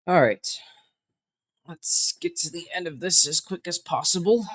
All right. Let's get to the end of this as quick as possible.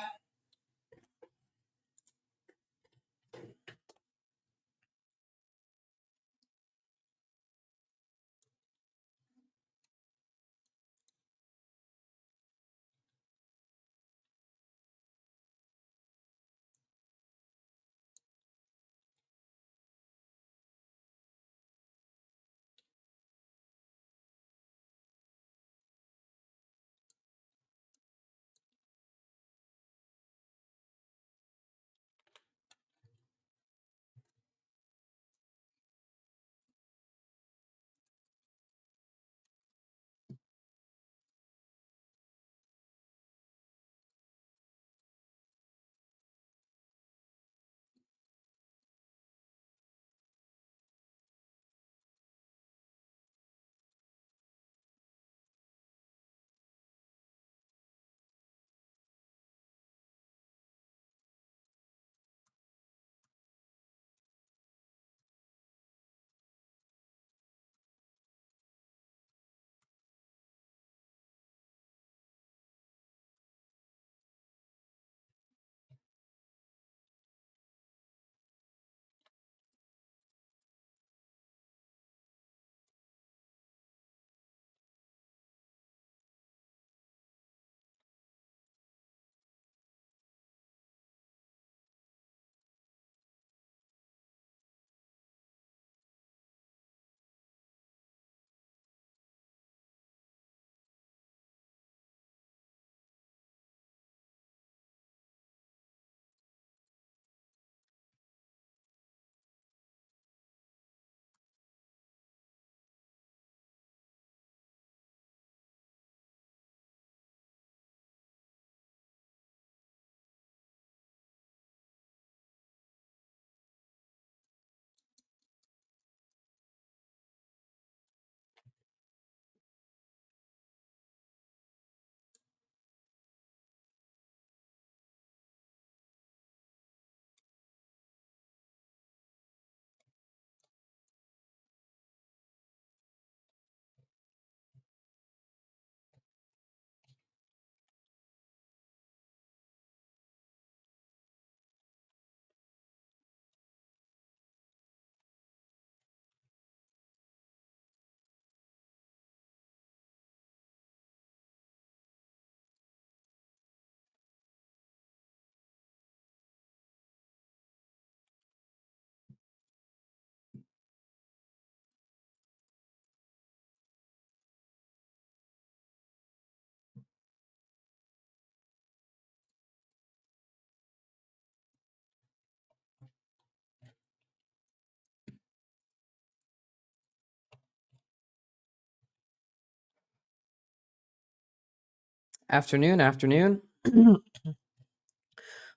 Afternoon, afternoon.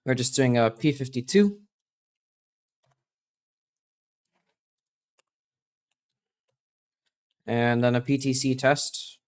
We're just doing a P52. And then a PTC test.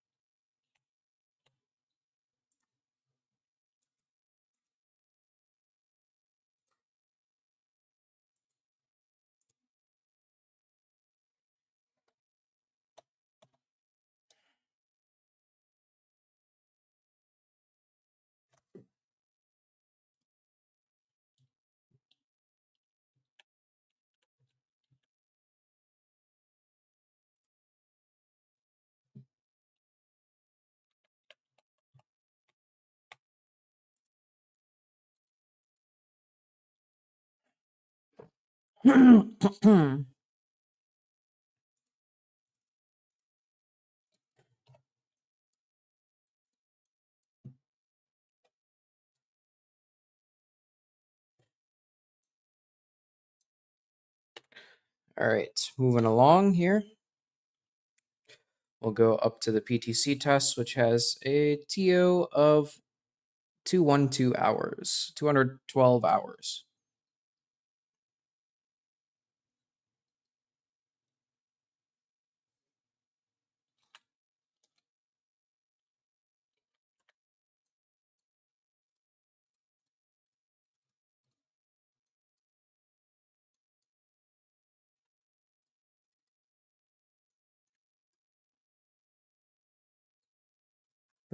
All right, moving along here. We'll go up to the PTC test, which has a TO of 212 hours, 212 hours.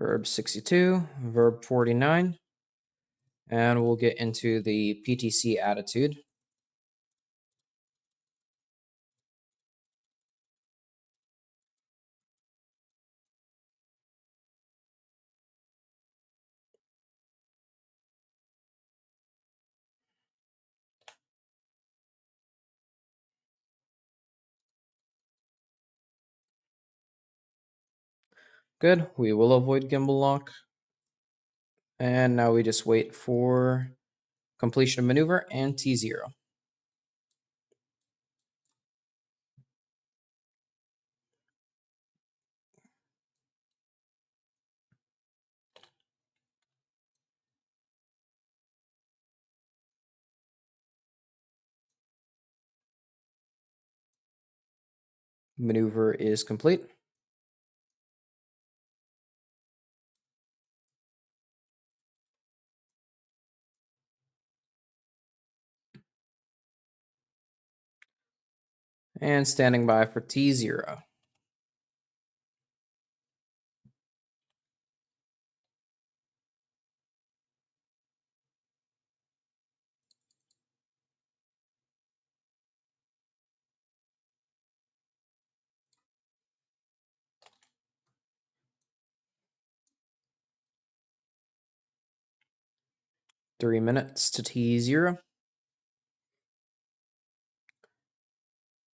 verb 62, verb 49, and we'll get into the PTC attitude. Good, we will avoid gimbal lock. And now we just wait for completion of maneuver and T0. Maneuver is complete. And standing by for T0. Three minutes to T0.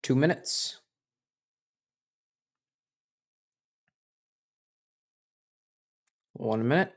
2 minutes. 1 minute.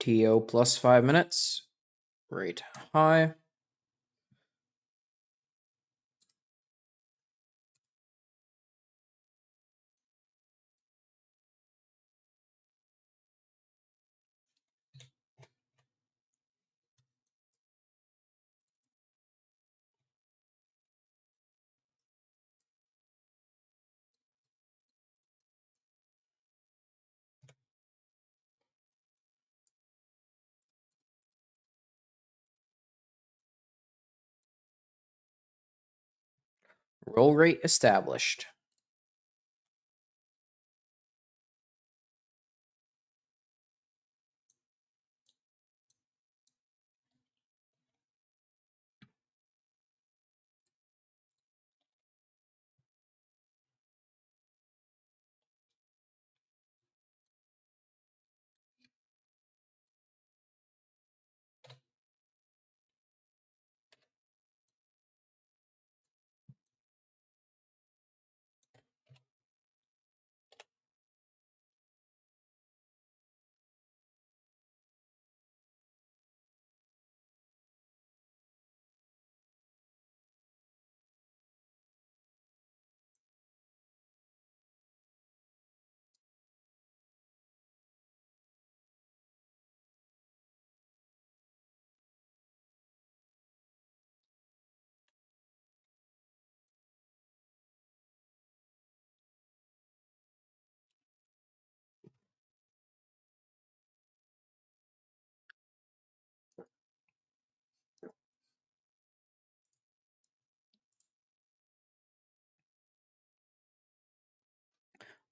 TO plus 5 minutes. Rate high. Roll rate established.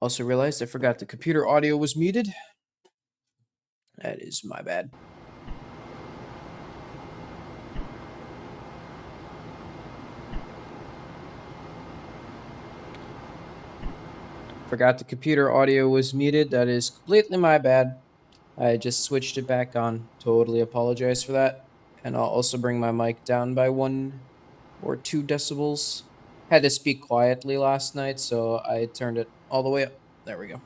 Also realized I forgot the computer audio was muted. That is my bad. Forgot the computer audio was muted. That is completely my bad. I just switched it back on. Totally apologize for that. And I'll also bring my mic down by 1 or 2 decibels. Had to speak quietly last night, so I turned it all the way up. There we go.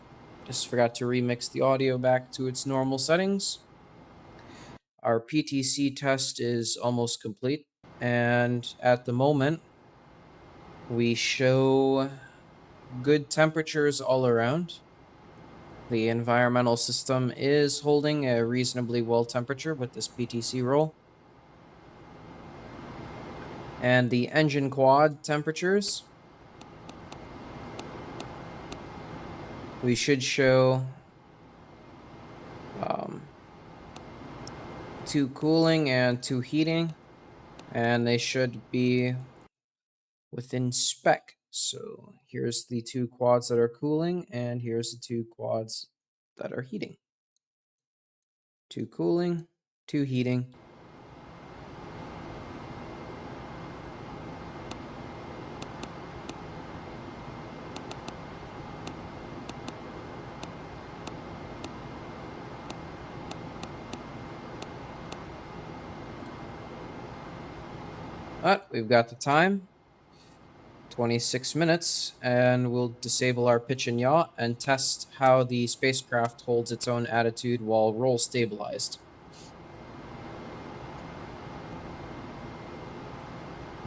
Just forgot to remix the audio back to its normal settings. Our PTC test is almost complete. And at the moment, we show good temperatures all around. The environmental system is holding a reasonably well temperature with this PTC roll. And the engine quad temperatures, we should show 2 cooling and 2 heating, and they should be within spec. So here's the 2 quads that are cooling, and here's the 2 quads that are heating. 2 cooling, 2 heating. We've got the time, 26 minutes, and we'll disable our pitch and yaw and test how the spacecraft holds its own attitude while roll stabilized.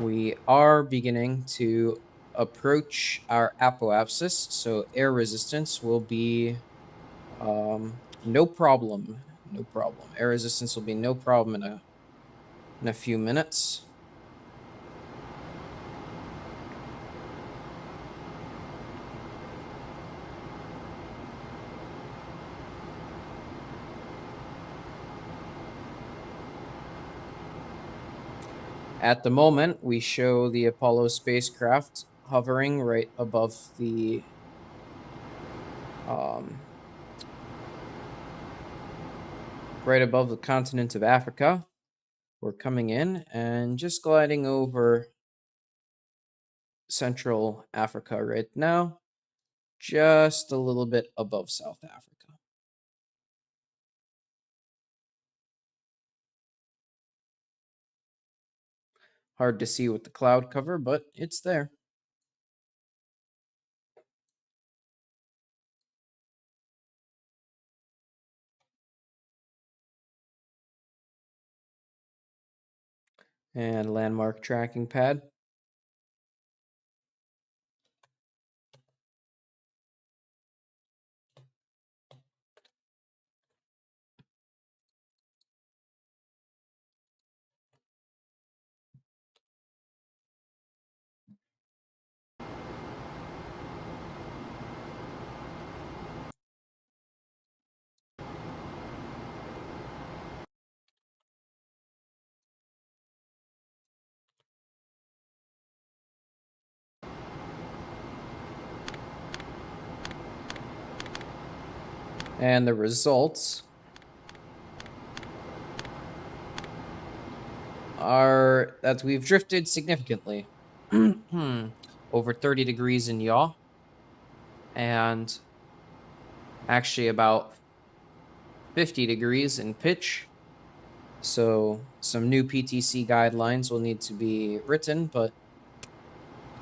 We are beginning to approach our apoapsis, so air resistance will be no problem. No problem. Air resistance will be no problem in a few minutes. At the moment, we show the Apollo spacecraft hovering right above the continent of Africa. We're coming in and just gliding over Central Africa right now, just a little bit above South Africa. Hard to see with the cloud cover, but it's there. And landmark tracking pad. And the results are that we've drifted significantly. Over 30 degrees in yaw. And actually about 50 degrees in pitch. So some new PTC guidelines will need to be written, but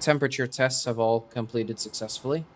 temperature tests have all completed successfully.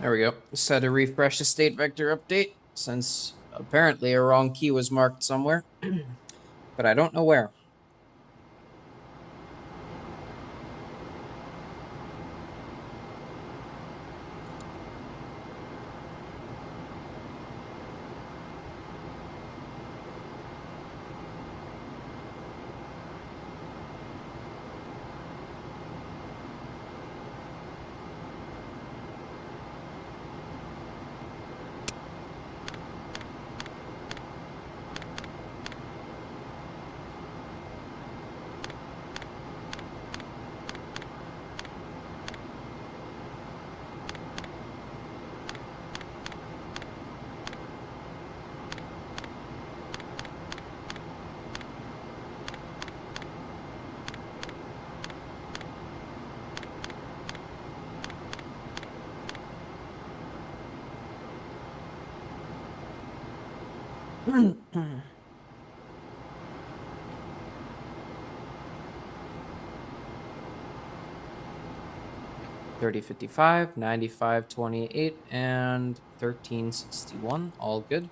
There we go. Just had to refresh the state vector update since apparently a wrong key was marked somewhere, but I don't know where. Hmm. 3055, 9528, and 1361. All good.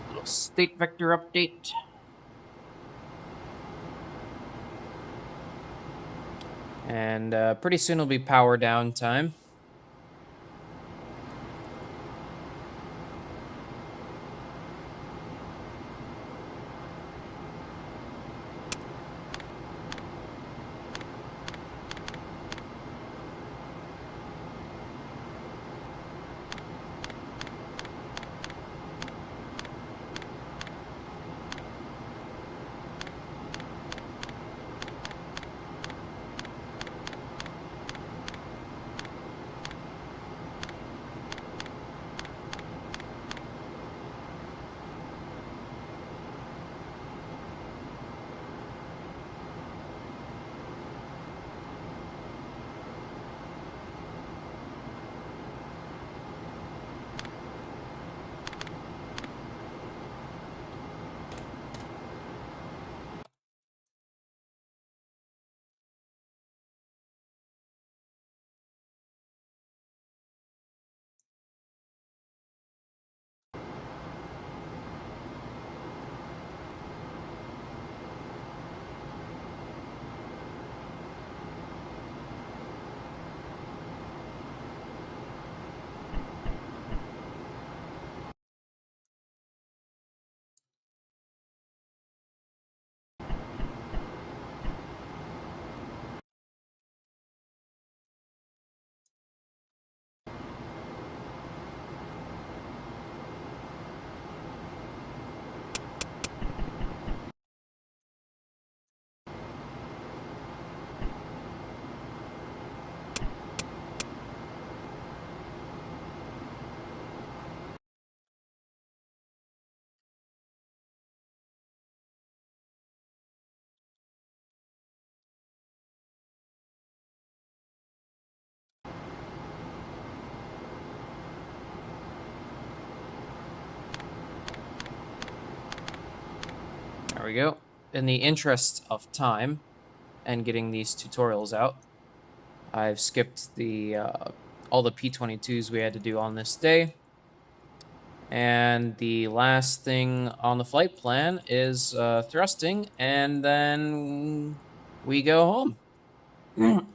Little state vector update. And pretty soon will be power down time. There we go. In the interest of time and getting these tutorials out, I've skipped the all the P22s we had to do on this day. And the last thing on the flight plan is thrusting, and then we go home.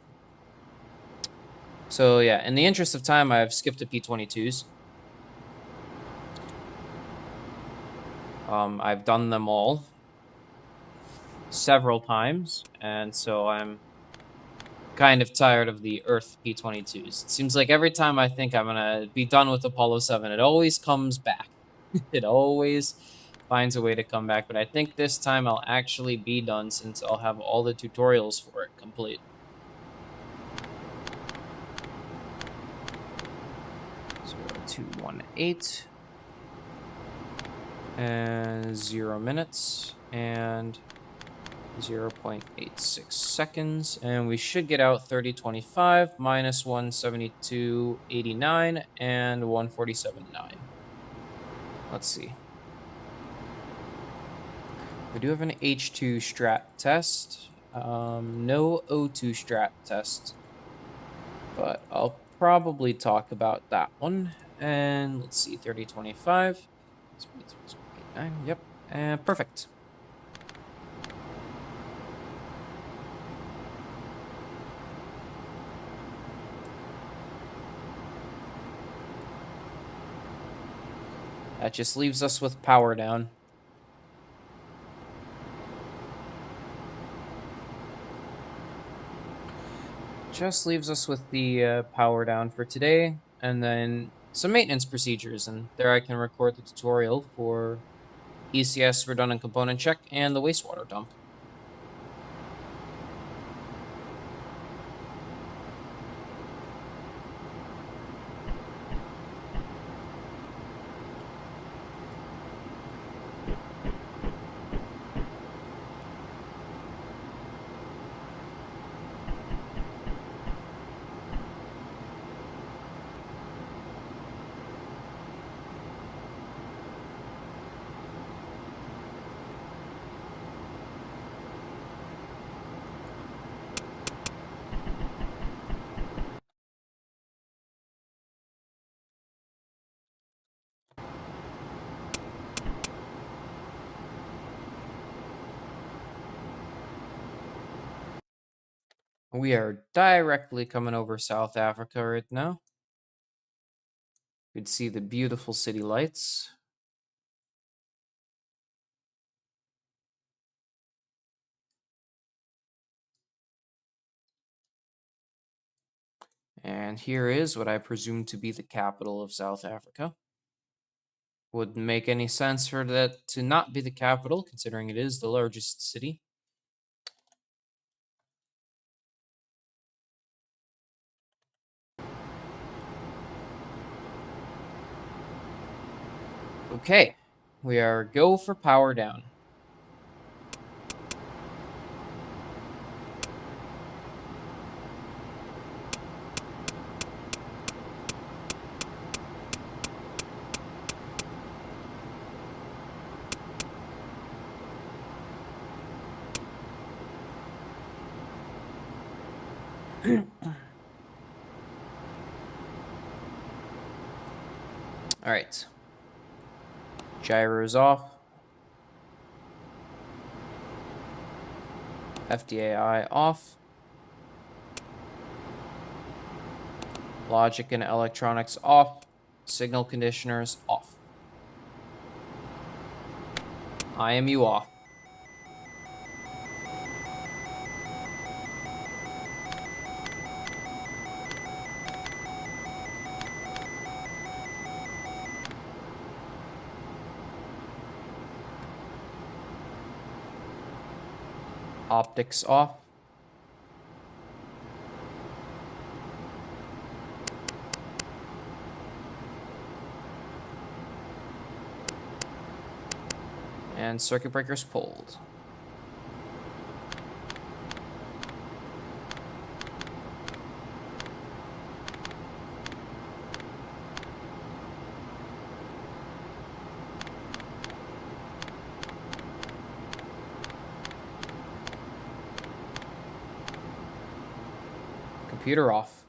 So yeah, in the interest of time, I've skipped the P22s. I've done them all several times, and so I'm kind of tired of the Earth P22s. It seems like every time I think I'm gonna be done with Apollo 7, it always comes back. It always finds a way to come back, but I think this time I'll actually be done since I'll have all the tutorials for it complete. 0218 and 0 minutes and 0.86 seconds, and we should get out 3025 minus 172.89 and 147.9. Let's see. We do have an H2 strat test. No O2 strat test, but I'll probably talk about that one. And let's see, 3025. 0.89, yep, and perfect. That just leaves us with power down. Just leaves us with the power down for today, and then some maintenance procedures, and there I can record the tutorial for ECS redundant component check and the wastewater dump. We are directly coming over South Africa right now. You can see the beautiful city lights. And here is what I presume to be the capital of South Africa. Wouldn't make any sense for that to not be the capital, considering it is the largest city. Okay, we are go for power down. All right. Gyros off. FDAI off. Logic and electronics off. Signal conditioners off. IMU off. Optics off. And circuit breakers pulled. Computer off.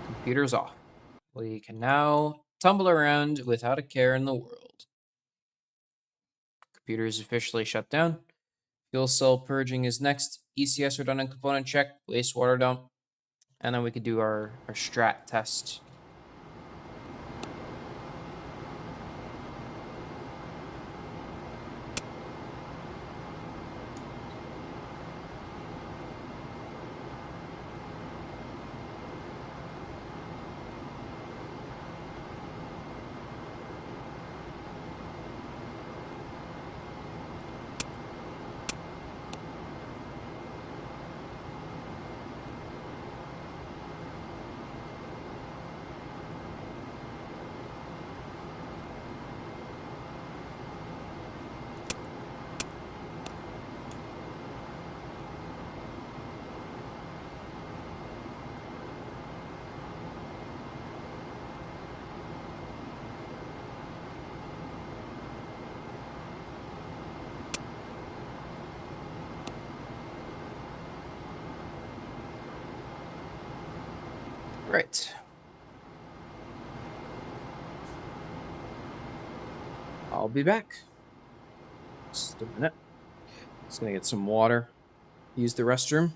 Computer's off. We can now tumble around without a care in the world. Computer is officially shut down. Fuel cell purging is next. ECS redundant component check. Wastewater dump. And then we could do our strat test. Right. I'll be back. Just a minute. Just gonna get some water. Use the restroom.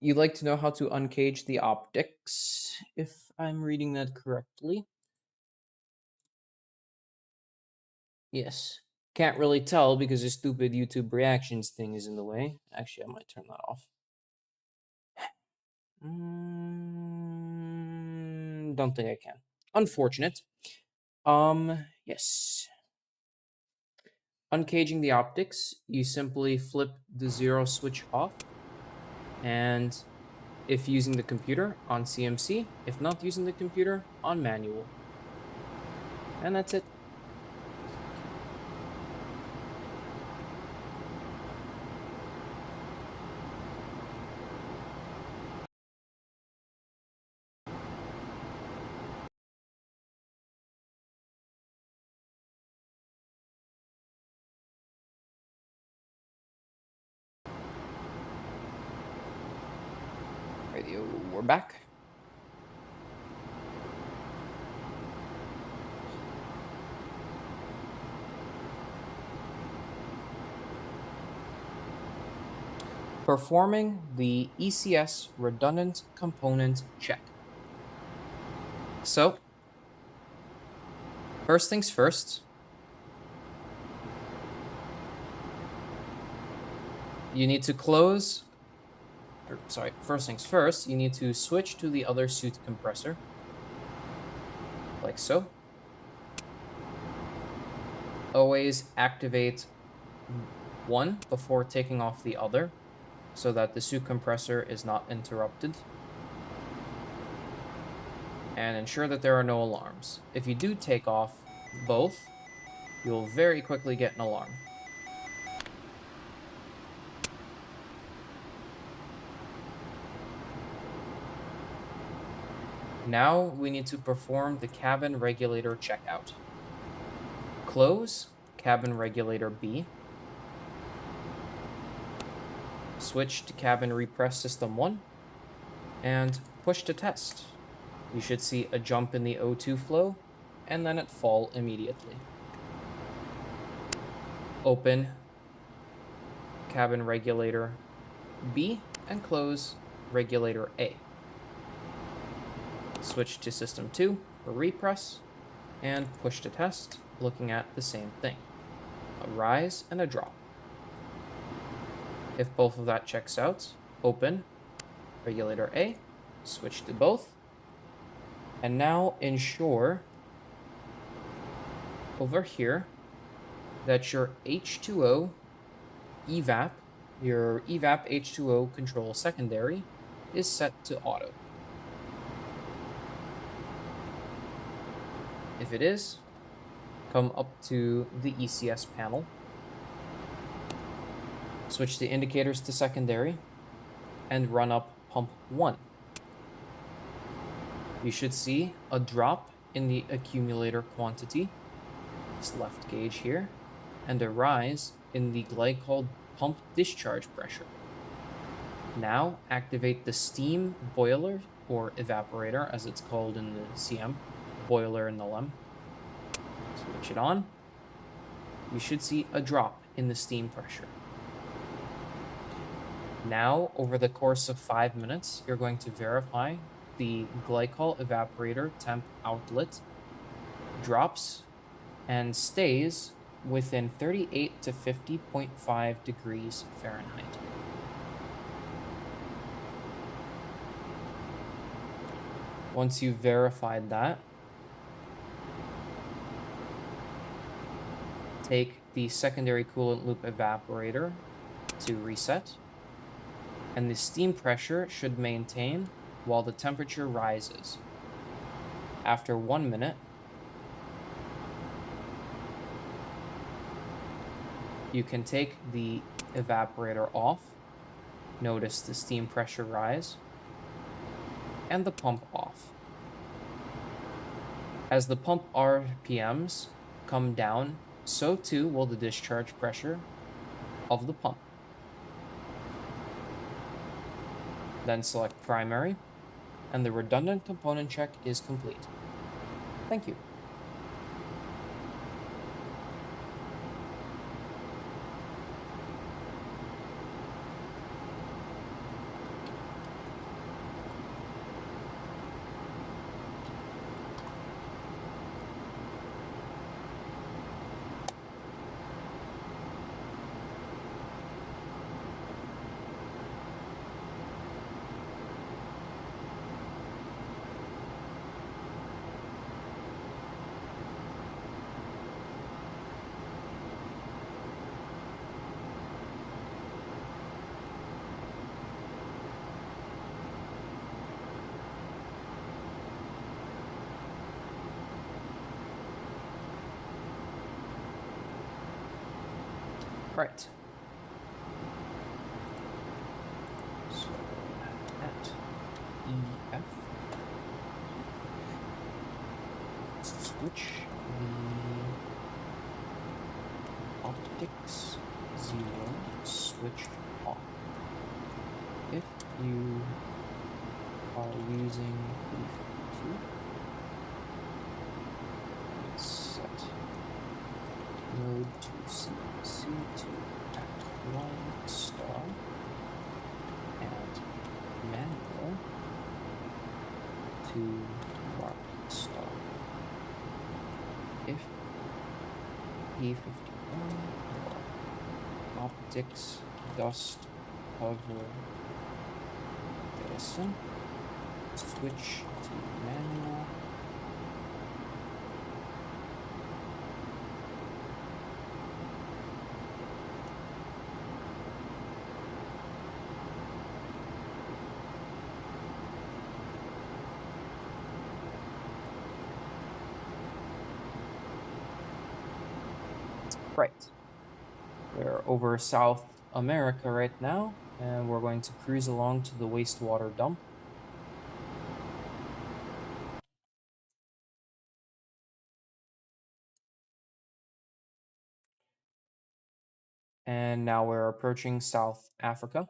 You'd like to know how to uncage the optics, if I'm reading that correctly. Yes. Can't really tell because the stupid YouTube reactions thing is in the way. Actually, I might turn that off. Don't think I can. Unfortunate. Yes. Uncaging the optics, you simply flip the 0 switch off, and if using the computer, on CMC. If not using the computer, on manual. And that's it. Radio, we're back. Performing the ECS redundant component check. So, first things first, you need to first things first, you need to switch to the other suit compressor, like so. Always activate one before taking off the other, so that the suit compressor is not interrupted. And ensure that there are no alarms. If you do take off both, you'll very quickly get an alarm. Now we need to perform the cabin regulator checkout. Close cabin regulator B. Switch to cabin repress system 1 and push to test. You should see a jump in the O2 flow and then it fall immediately. Open cabin regulator B and close regulator A. Switch to system 2 for repress and push to test, looking at the same thing. A rise and a drop. If both of that checks out, open regulator A, switch to both, and now ensure over here that your H2O evap, your evap H2O control secondary, is set to auto. If it is, come up to the ECS panel, switch the indicators to secondary, and run up pump 1. You should see a drop in the accumulator quantity, this left gauge here, and a rise in the glycol pump discharge pressure. Now activate the steam boiler, or evaporator as it's called in the CM, boiler in the LEM. Switch it on. You should see a drop in the steam pressure. Now, over the course of 5 minutes, you're going to verify the glycol evaporator temp outlet drops and stays within 38 to 50.5 degrees Fahrenheit. Once you've verified that, take the secondary coolant loop evaporator to reset, and the steam pressure should maintain while the temperature rises. After 1 minute, you can take the evaporator off, notice the steam pressure rise, and the pump off. As the pump RPMs come down, so too will the discharge pressure of the pump. Then select primary, and the redundant component check is complete. Thank you. Right. So at EF, switch the optics 0 switched off. If you are using E52, set mode to CC2 at 1 star and manual to mark star. If E51 or optics dust cover jettison, switch to manual. Right. We're over South America right now, and we're going to cruise along to the wastewater dump. And now we're approaching South Africa.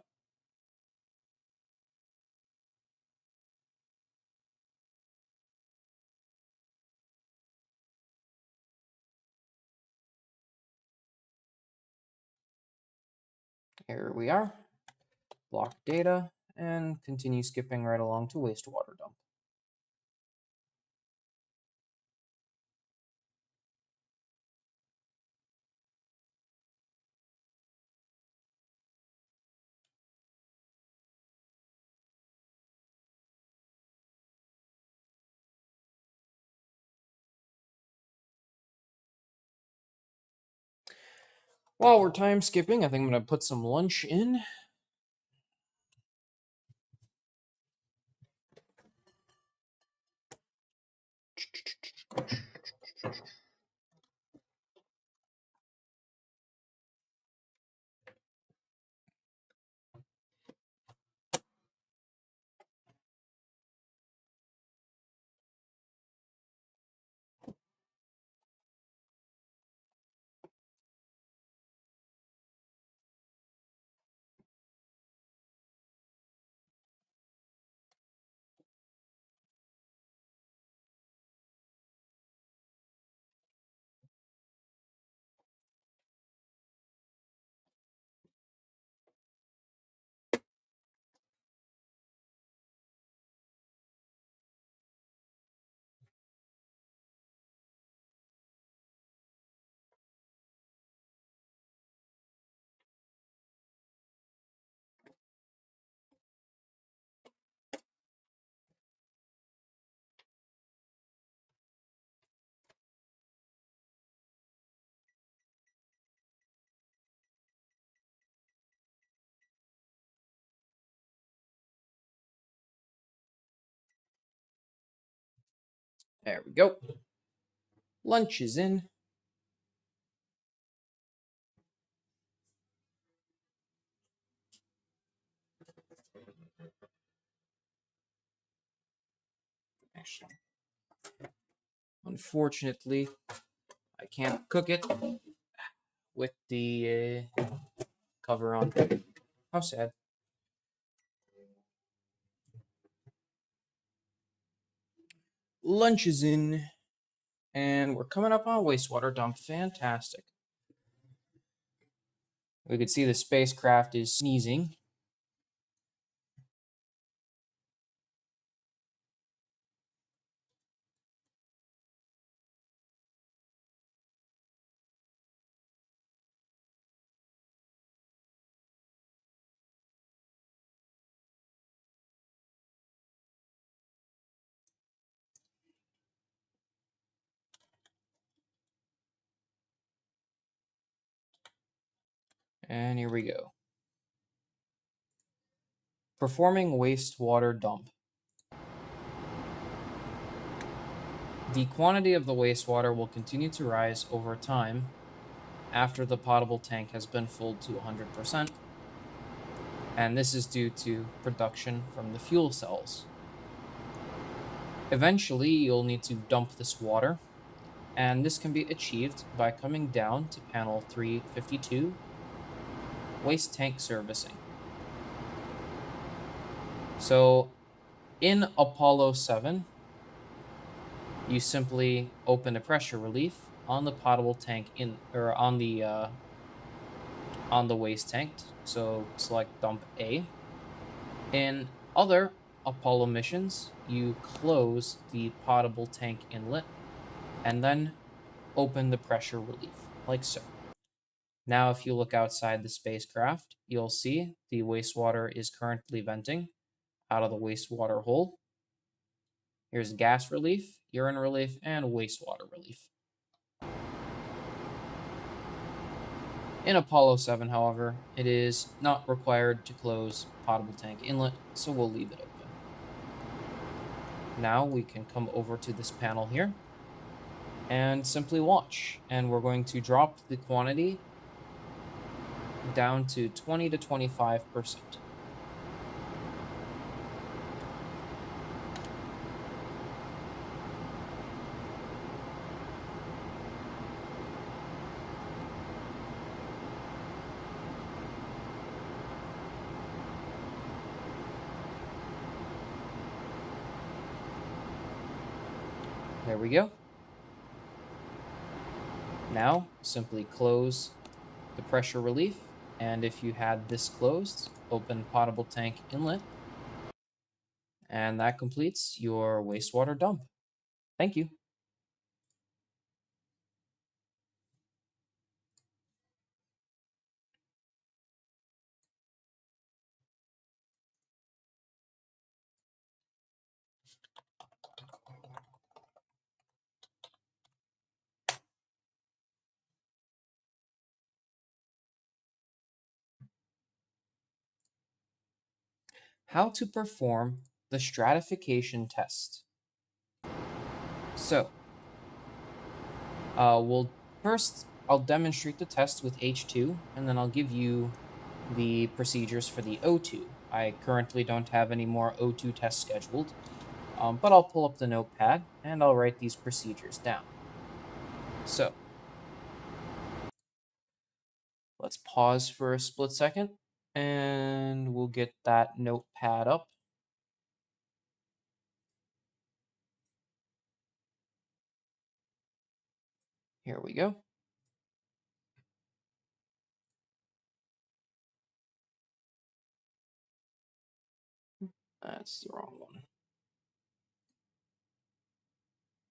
Here we are. Block data, and continue skipping right along to wastewater dump. While we're time skipping, I think I'm going to put some lunch in. There we go. Lunch is in. Actually, unfortunately, I can't cook it with the cover on. How sad. Lunch is in, and we're coming up on wastewater dump. Fantastic. We could see the spacecraft is sneezing. And here we go. Performing wastewater dump. The quantity of the wastewater will continue to rise over time after the potable tank has been filled to 100%, and this is due to production from the fuel cells. Eventually, you'll need to dump this water, and this can be achieved by coming down to panel 352, waste tank servicing. So in Apollo 7, you simply open a pressure relief on the potable tank on the waste tank. So select dump A. In other Apollo missions, you close the potable tank inlet and then open the pressure relief, like so. Now, if you look outside the spacecraft, you'll see the wastewater is currently venting out of the wastewater hole. Here's gas relief, urine relief, and wastewater relief. In Apollo 7, however, it is not required to close potable tank inlet, so we'll leave it open. Now we can come over to this panel here and simply watch, and we're going to drop the quantity down to 20 to 25%. There we go. Now, simply close the pressure relief, and if you had this closed, open potable tank inlet, and that completes your wastewater dump. Thank you. How to perform the stratification test. So, I'll demonstrate the test with H2, and then I'll give you the procedures for the O2. I currently don't have any more O2 tests scheduled, but I'll pull up the notepad and I'll write these procedures down. So, let's pause for a split second, and we'll get that notepad up. Here we go. That's the wrong one.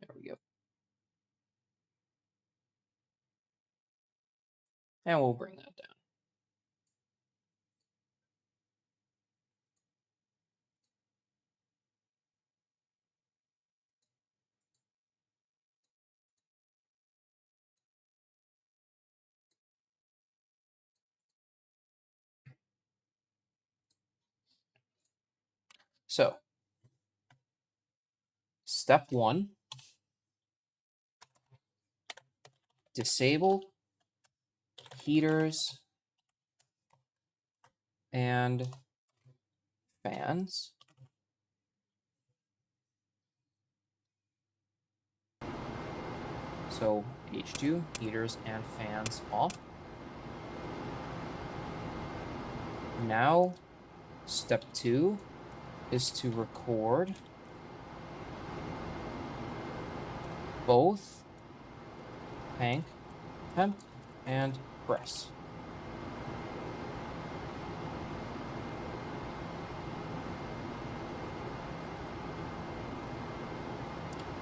There we go. And we'll bring that down. So, step 1, disable heaters and fans. So H2, heaters and fans off. Now, step 2 is to record both tank temp and press.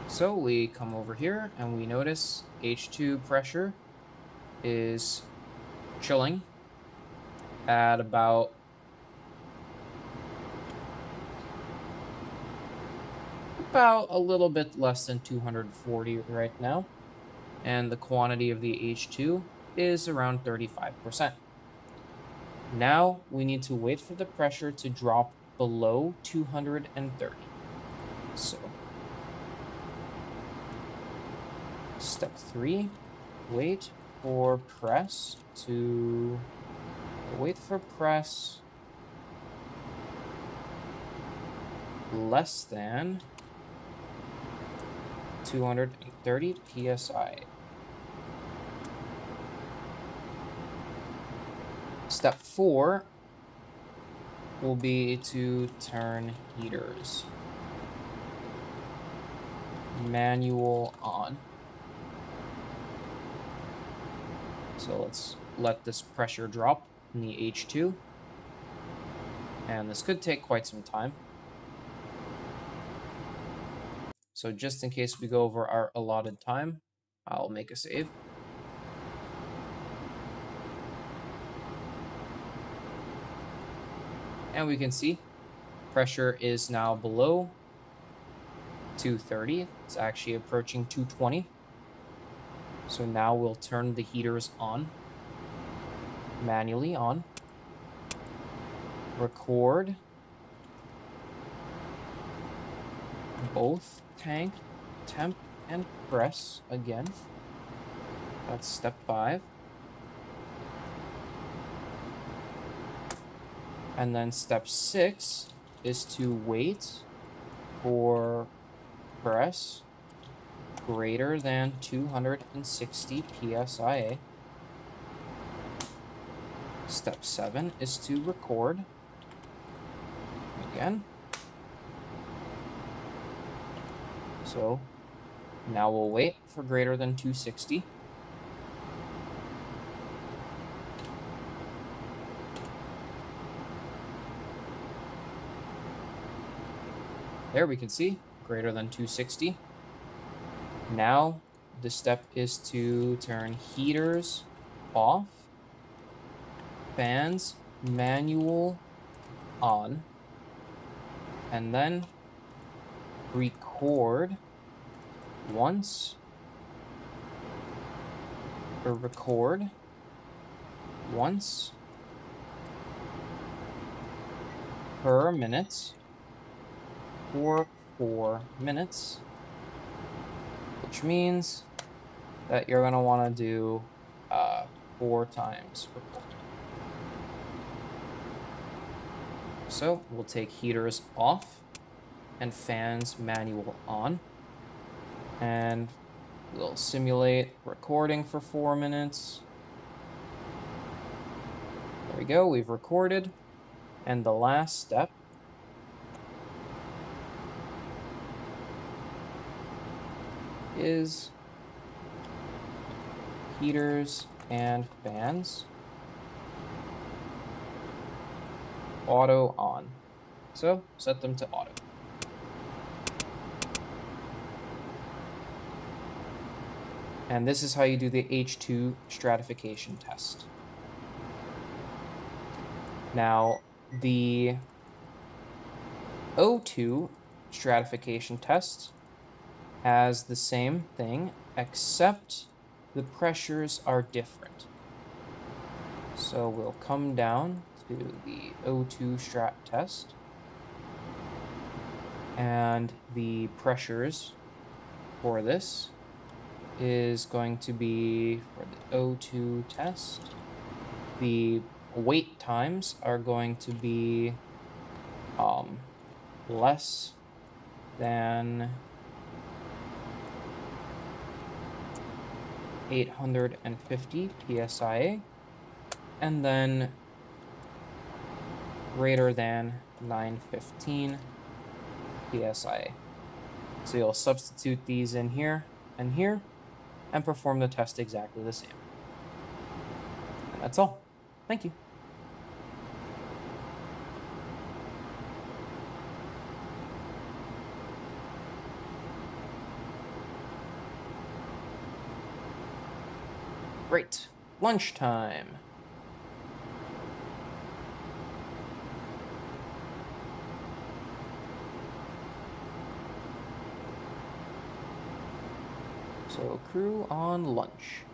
So we come over here and we notice H2 pressure is chilling at about a little bit less than 240 right now. And the quantity of the H2 is around 35%. Now we need to wait for the pressure to drop below 230. So, step 3, wait for press to less than 230 psi. Step 4 will be to turn heaters. Manual on. So let's let this pressure drop in the H2. And this could take quite some time. So just in case we go over our allotted time, I'll make a save. And we can see pressure is now below 230. It's actually approaching 220. So now we'll turn the heaters on, manually on, record both tank, temp, and press again. That's step 5. And then step 6 is to wait for press greater than 260 psi. Step 7 is to record again. So now we'll wait for greater than 260. There we can see greater than 260. Now the step is to turn heaters off, fans manual on, and then record once per minute for 4 minutes, which means that you're going to want to do 4 times record. So we'll take heaters off and fans manual on, and we'll simulate recording for 4 minutes. There we go, we've recorded. And the last step is heaters and fans auto on. So set them to auto. And this is how you do the H2 stratification test. Now, the O2 stratification test has the same thing, except the pressures are different. So we'll come down to the O2 strat test, and the pressures for this is going to be, for the O2 test, the wait times are going to be less than 850 psi, and then greater than 915 psi. So you'll substitute these in here and here and perform the test exactly the same. And that's all. Thank you. Great. Lunchtime. So crew on lunch.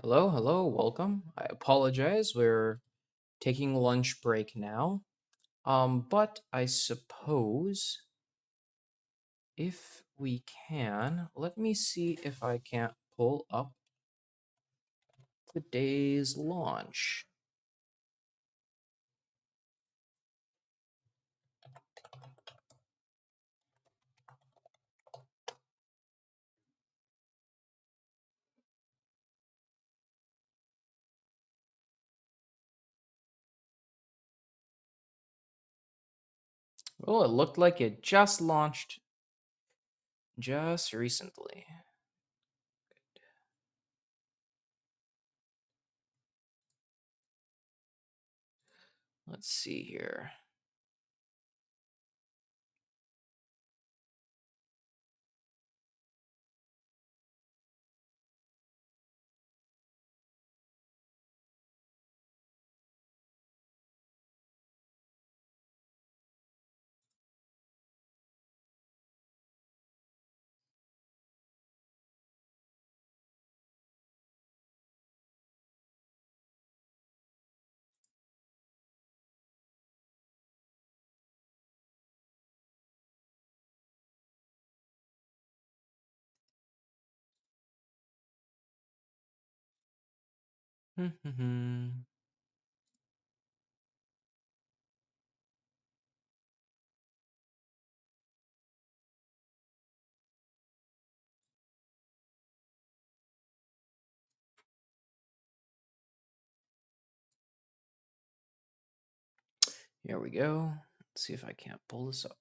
Hello, hello, welcome. I apologize. We're taking lunch break now. But I suppose if we can, let me see if I can't pull up today's launch. Oh, it looked like it just launched just recently. Let's see here. Here we go. Let's see if I can't pull this up.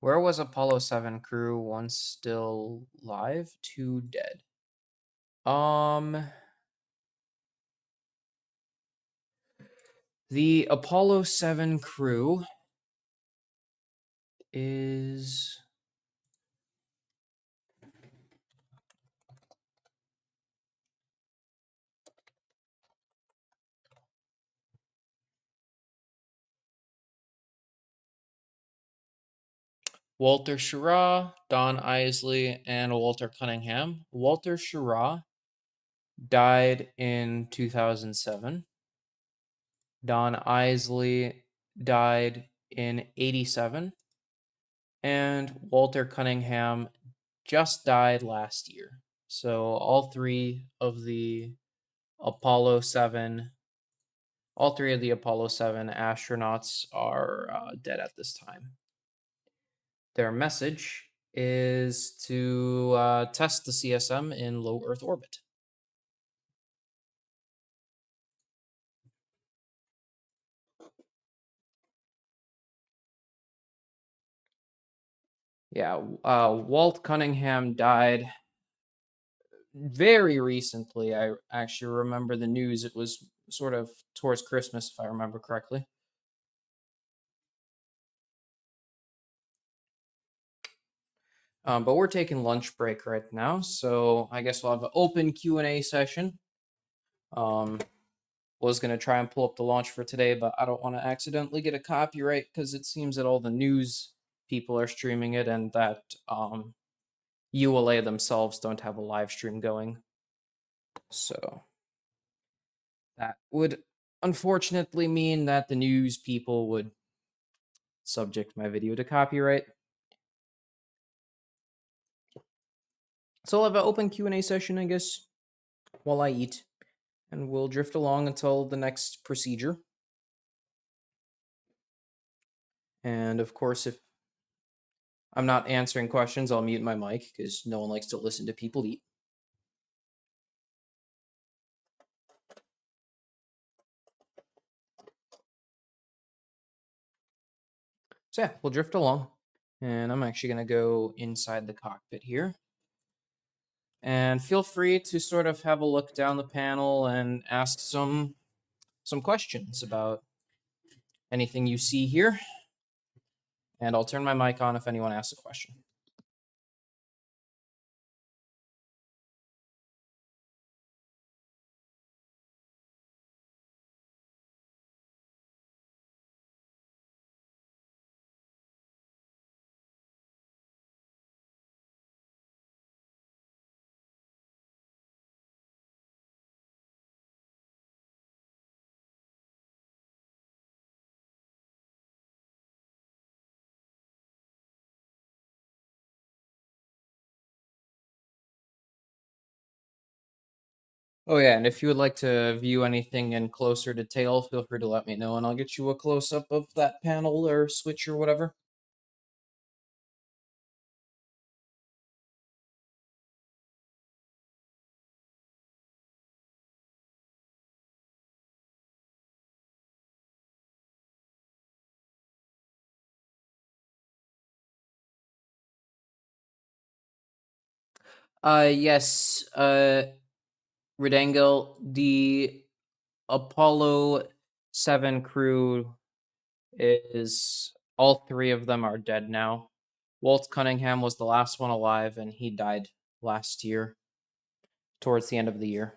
Where was Apollo 7 crew once still live? Two dead. The Apollo 7 crew is Walter Schirra, Don Isley, and Walter Cunningham. Walter Schirra died in 2007. Don Isley died in 87. And Walter Cunningham just died last year. So all three of the Apollo 7 astronauts are dead at this time. Their message is to test the CSM in low Earth orbit. Yeah, Walt Cunningham died very recently. I actually remember the news. It was sort of towards Christmas, if I remember correctly. But we're taking lunch break right now, so I guess we'll have an open Q and A session. Was gonna try and pull up the launch for today, but I don't want to accidentally get a copyright because it seems that all the news people are streaming it, and that ULA themselves don't have a live stream going. So that would unfortunately mean that the news people would subject my video to copyright. So I'll have an open Q and A session, I guess, while I eat, and we'll drift along until the next procedure. And of course, if I'm not answering questions, I'll mute my mic because no one likes to listen to people eat. So yeah, we'll drift along. And I'm actually going to go inside the cockpit here. And feel free to sort of have a look down the panel and ask some questions about anything you see here. And I'll turn my mic on if anyone asks a question. Oh yeah, and if you would like to view anything in closer detail, feel free to let me know and I'll get you a close up of that panel or switch or whatever. Yes, Redangel, the Apollo 7 crew is all three of them are dead now. Walt Cunningham was the last one alive and he died last year, towards the end of the year.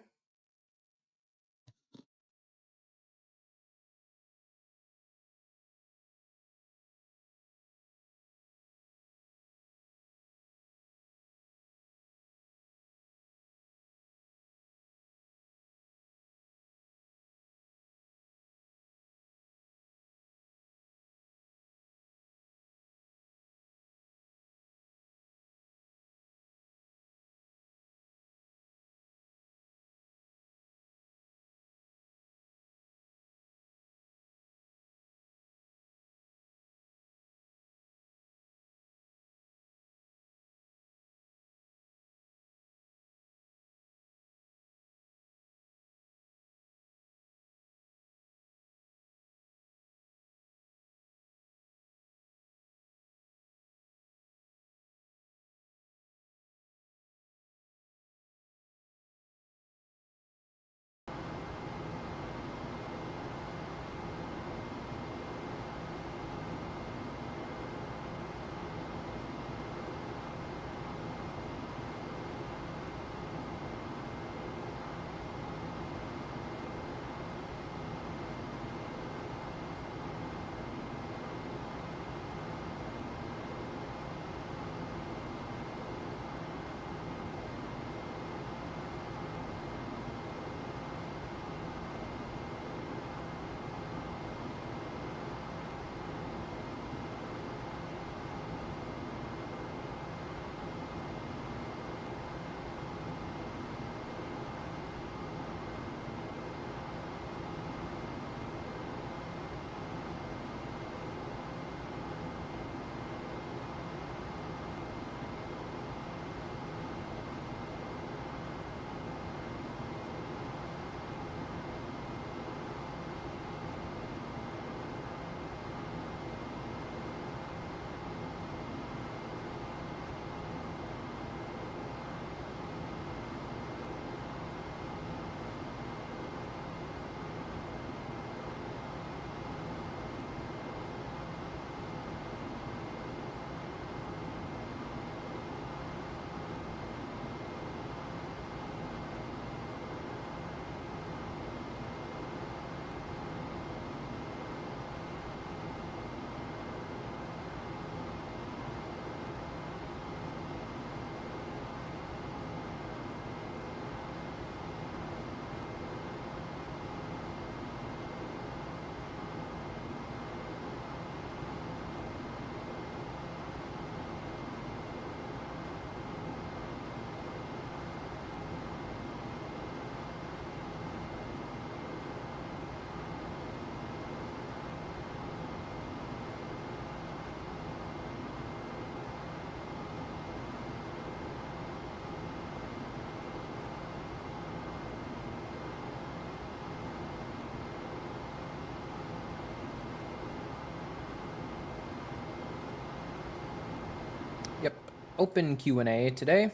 Yep, open Q and A today.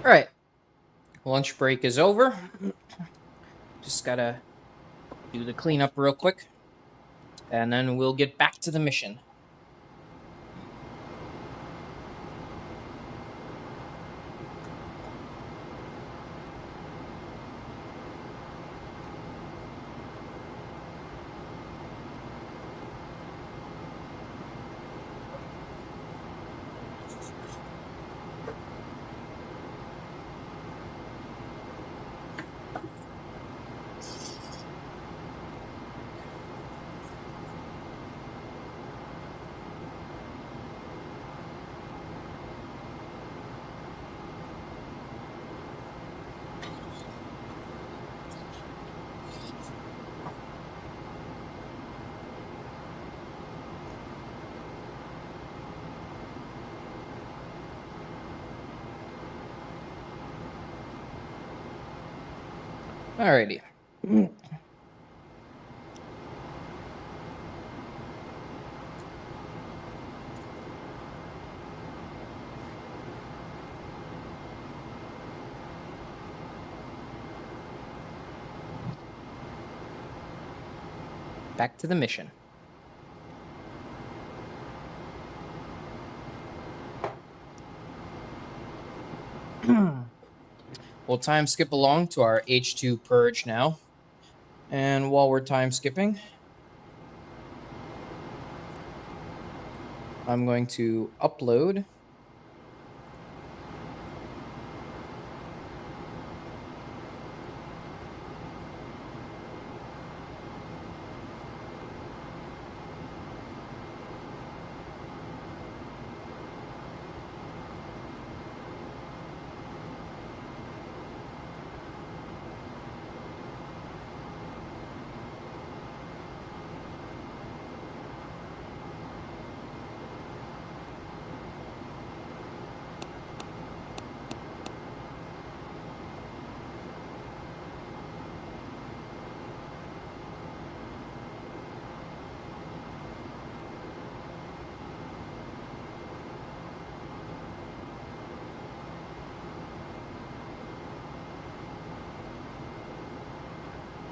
All right, lunch break is over. Just gotta do the cleanup real quick, and then we'll get back to the mission. Alrighty. Back to the mission. We'll time skip along to our H2 purge now. And while we're time skipping, I'm going to upload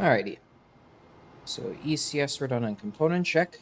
Alrighty. So ECS redundant component check.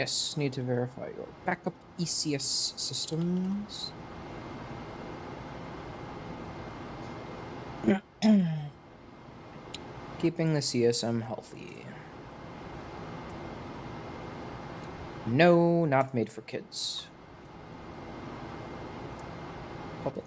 Yes, need to verify your backup ECS systems. Keeping the CSM healthy. No, not made for kids. Public.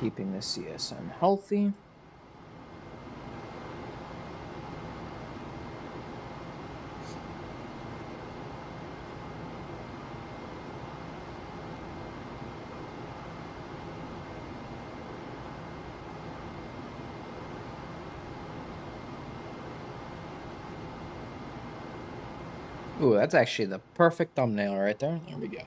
Keeping the CSM healthy. Ooh, that's actually the perfect thumbnail right there. There we go.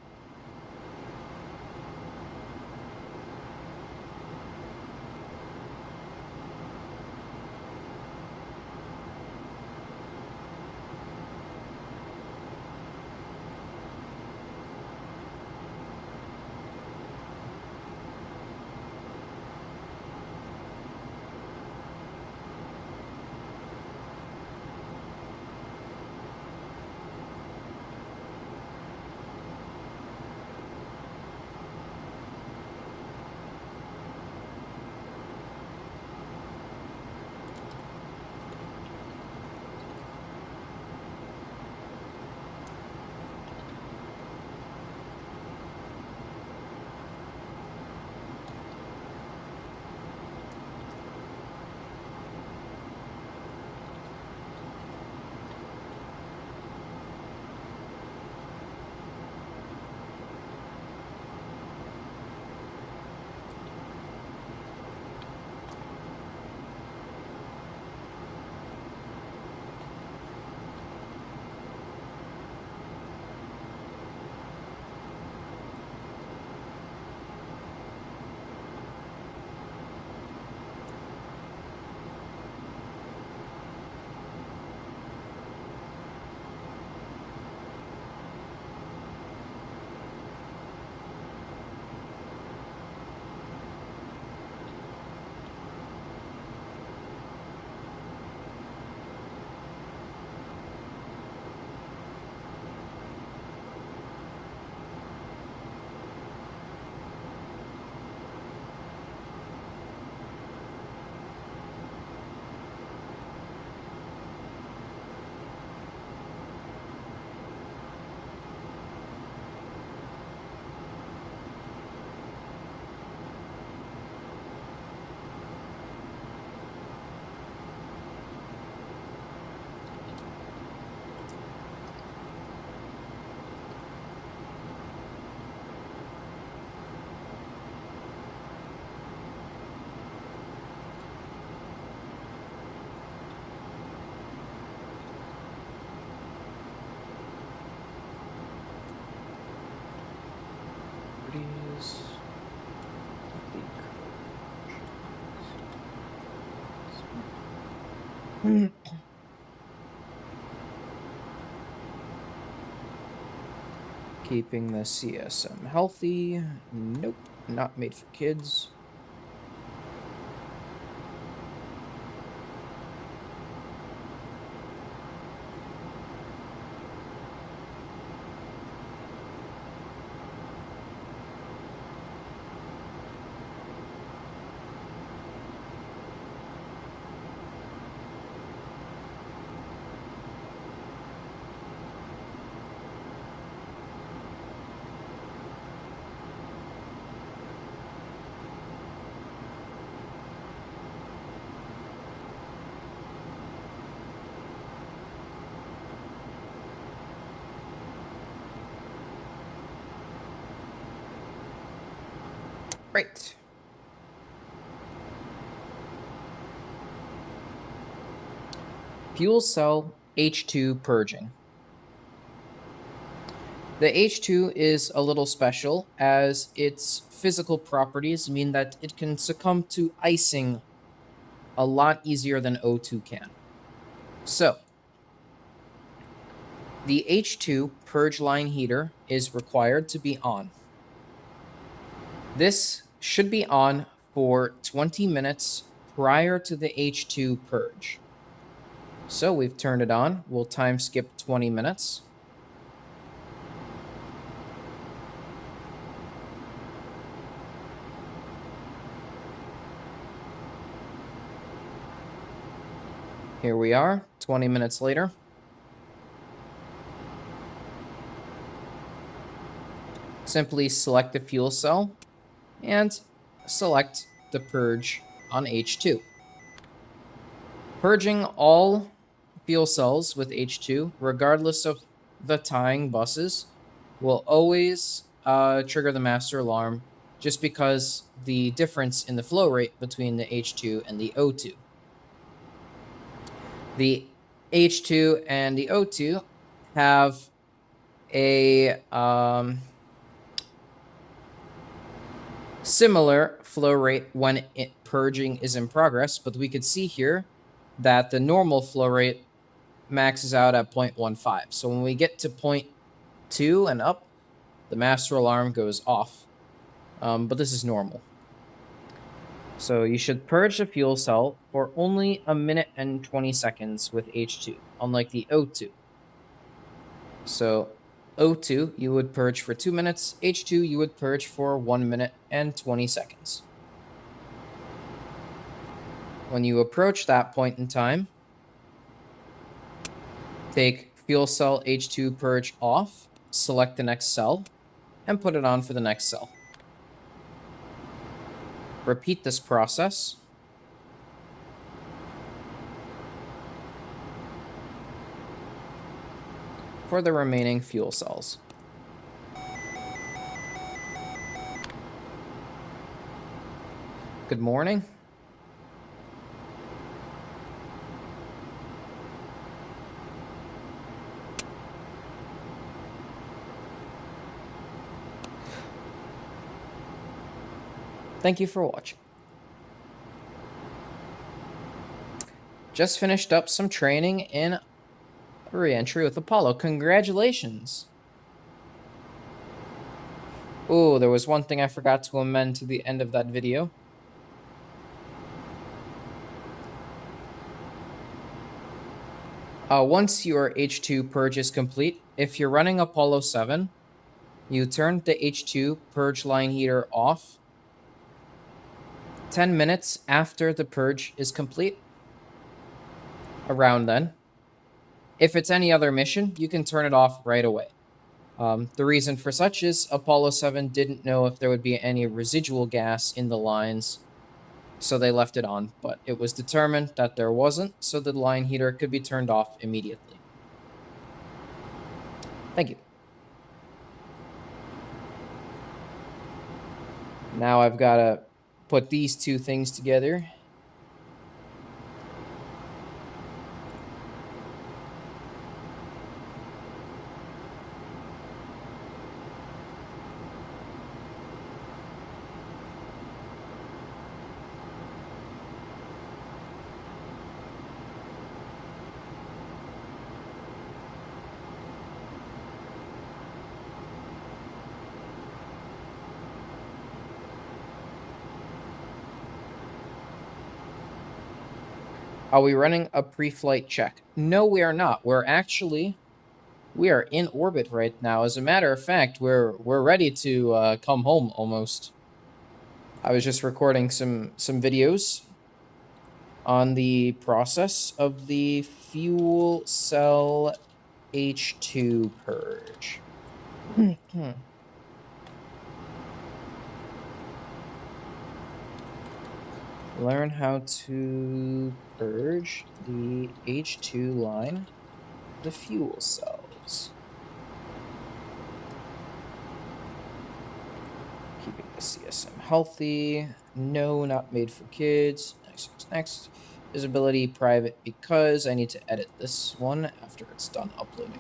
Keeping the CSM healthy. Nope, not made for kids. Right. Fuel cell H2 purging. The H2 is a little special as its physical properties mean that it can succumb to icing a lot easier than O2 can. So, the H2 purge line heater is required to be on. This should be on for 20 minutes prior to the H2 purge. So we've turned it on. We'll time skip 20 minutes. Here we are, 20 minutes later. Simply select the fuel cell and select the purge on H2. Purging all fuel cells with H2, regardless of the tying buses, will always trigger the master alarm just because the difference in the flow rate between the H2 and the O2. The H2 and the O2 have a similar flow rate when purging is in progress, but we could see here that the normal flow rate maxes out at 0.15. So when we get to 0.2 and up, the master alarm goes off. But this is normal. So you should purge the fuel cell for only 1 minute and 20 seconds with H2, unlike the O2. So O2, you would purge for 2 minutes. H2, you would purge for 1 minute and 20 seconds. When you approach that point in time, take fuel cell H2 purge off, select the next cell, and put it on for the next cell. Repeat this process. For the remaining fuel cells. Good morning. Thank you for watching. Just finished up some training in re-entry with Apollo. Congratulations. Oh, there was one thing I forgot to amend to the end of that video. Once your H2 purge is complete, if you're running Apollo 7, you turn the H2 purge line heater off 10 minutes after the purge is complete. Around then. If it's any other mission, you can turn it off right away. The reason for such is Apollo 7 didn't know if there would be any residual gas in the lines, so they left it on, but it was determined that there wasn't, so the line heater could be turned off immediately. Thank you. Now I've got to put these two things together. Are we running a pre-flight check? No, we are not. We are in orbit right now. As a matter of fact, we're ready to come home almost. I was just recording some videos on the process of the fuel cell H2 purge. Learn how to purge the H2 line, the fuel cells. Keeping the CSM healthy. No, not made for kids. Next. Visibility private because I need to edit this one after it's done uploading.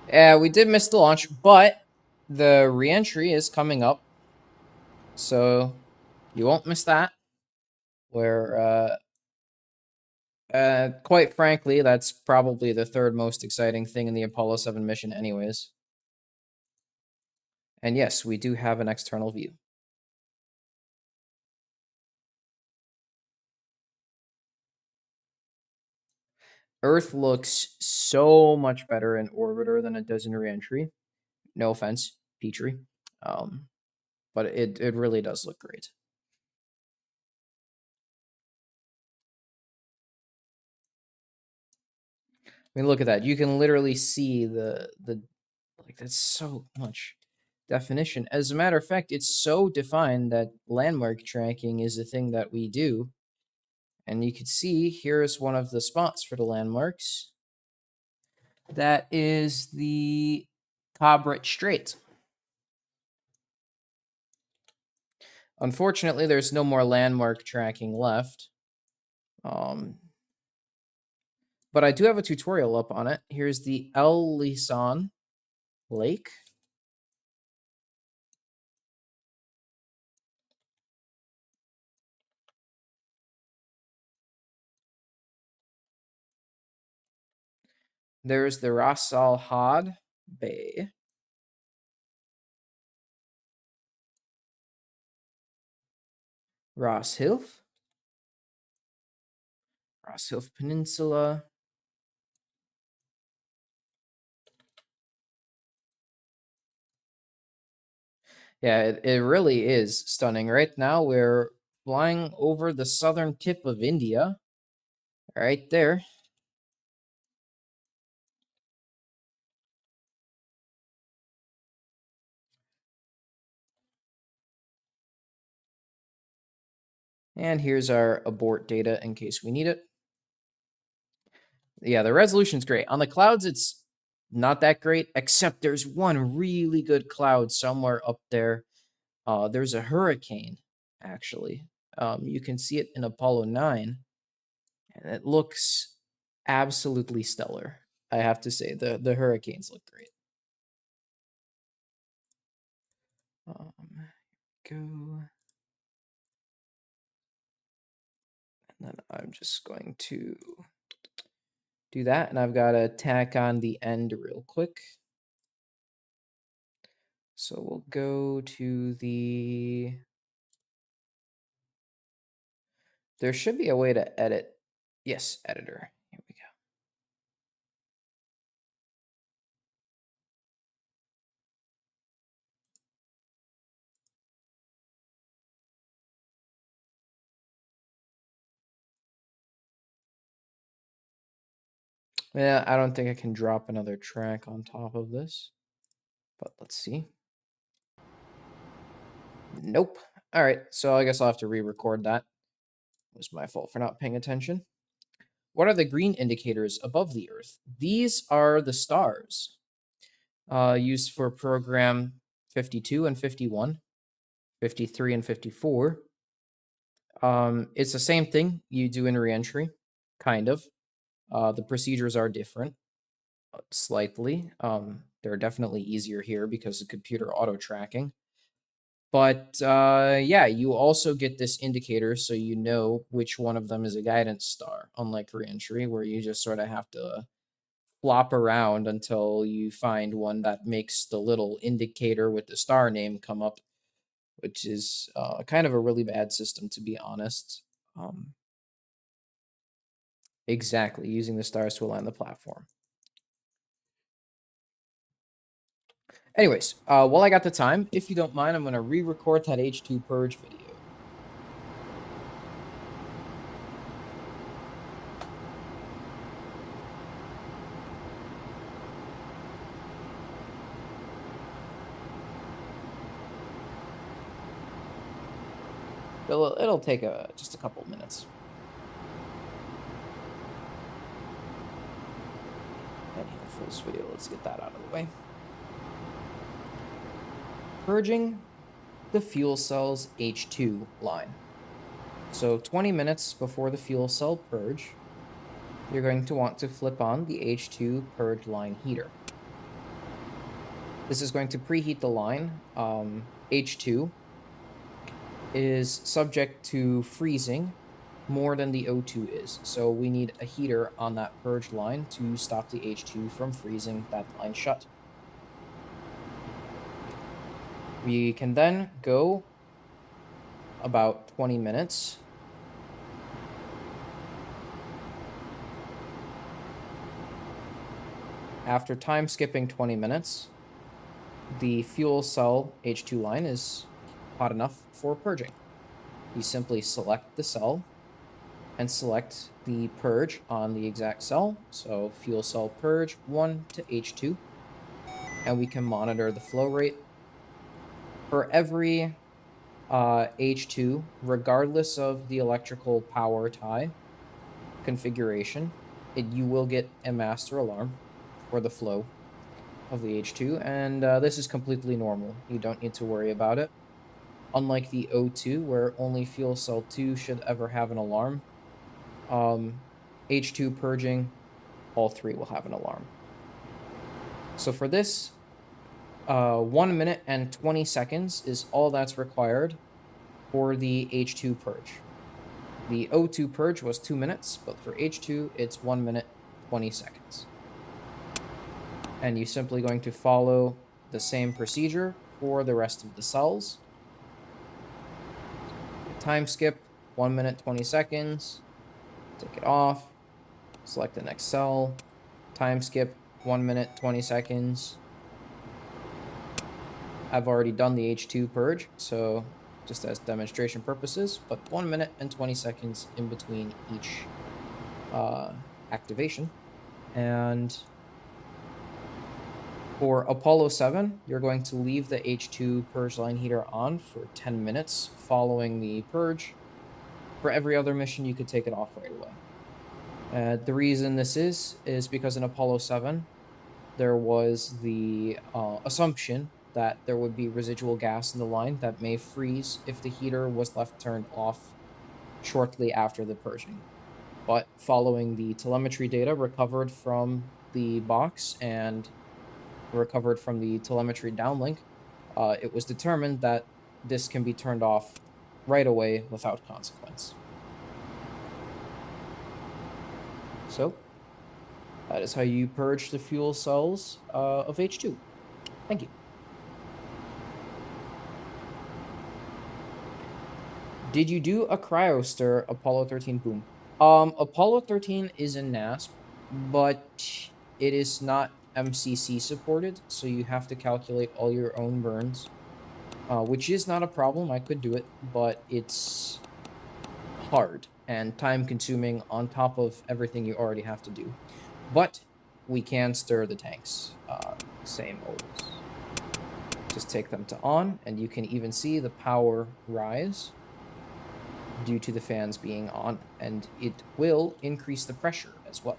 Yeah, we did miss the launch, but the re-entry is coming up, so you won't miss that. Where, quite frankly, that's probably the third most exciting thing in the Apollo 7 mission anyways. And yes, we do have an external view. Earth looks so much better in orbiter than it does in re-entry. No offense, Petrie. But it really does look great. I mean, look at that. You can literally see the like, that's so much. definition. As a matter of fact, it's so defined that landmark tracking is a thing that we do. And you can see here's one of the spots for the landmarks. That is the Cobrit Strait. Unfortunately, there's no more landmark tracking left. But I do have a tutorial up on it. Here's the El Lisan Lake. There's the Ras Al Had Bay. Ras Hilf Peninsula. Yeah, it really is stunning. Right now, we're flying over the southern tip of India. Right there. And here's our abort data in case we need it. Yeah, the resolution's great. On the clouds, it's not that great, except there's one really good cloud somewhere up there. There's a hurricane, actually. You can see it in Apollo 9, and it looks absolutely stellar. I have to say, the hurricanes look great. Go. And then I'm just going to do that, and I've got to tack on the end real quick. So we'll go to the... There should be a way to edit. Yes, editor. Here we go. Yeah, I don't think I can drop another track on top of this, but let's see. Nope. All right, so I guess I'll have to re-record that. It was my fault for not paying attention. What are the green indicators above the Earth? These are the stars used for program 52 and 51, 53 and 54. It's the same thing you do in reentry, kind of. The procedures are different slightly. They're definitely easier here because of computer auto tracking. But yeah, you also get this indicator so you know which one of them is a guidance star, unlike reentry, where you just sort of have to flop around until you find one that makes the little indicator with the star name come up, which is kind of a really bad system, to be honest. Exactly, using the stars to align the platform. Anyways, while I got the time, if you don't mind, I'm going to re-record that H2 purge video. It'll take just a couple minutes. And here for this video, let's get that out of the way. Purging the fuel cell's H2 line. So 20 minutes before the fuel cell purge, you're going to want to flip on the H2 purge line heater. This is going to preheat the line. H2 is subject to freezing more than the O2 is. So we need a heater on that purge line to stop the H2 from freezing that line shut. We can then go about 20 minutes. After time skipping 20 minutes, the fuel cell H2 line is hot enough for purging. You simply select the cell and select the purge on the exact cell. So fuel cell purge 1 to H2. And we can monitor the flow rate For every H2, regardless of the electrical power tie configuration, you will get a master alarm for the flow of the H2, and this is completely normal. You don't need to worry about it. Unlike the O2, where only fuel cell 2 should ever have an alarm, H2 purging, all three will have an alarm. So for this, 1 minute and 20 seconds is all that's required for the H2 purge. The O2 purge was 2 minutes, but for H2, it's 1 minute, 20 seconds. And you're simply going to follow the same procedure for the rest of the cells. Time skip, 1 minute, 20 seconds. Take it off. Select the next cell. Time skip, 1 minute, 20 seconds. I've already done the H2 purge, so just as demonstration purposes, but 1 minute and 20 seconds in between each activation. And for Apollo 7, you're going to leave the H2 purge line heater on for 10 minutes following the purge. For every other mission, you could take it off right away. The reason this is because in Apollo 7, there was the assumption that there would be residual gas in the line that may freeze if the heater was left turned off shortly after the purging. But following the telemetry data recovered from the box and recovered from the telemetry downlink, it was determined that this can be turned off right away without consequence. So that is how you purge the fuel cells of H2. Thank you. Did you do a cryostir Apollo 13 boom? Apollo 13 is in NASP, but it is not MCC supported, so you have to calculate all your own burns, which is not a problem. I could do it, but it's hard and time consuming on top of everything you already have to do. But we can stir the tanks, same always. Just take them to on, and you can even see the power rise due to the fans being on, and it will increase the pressure as well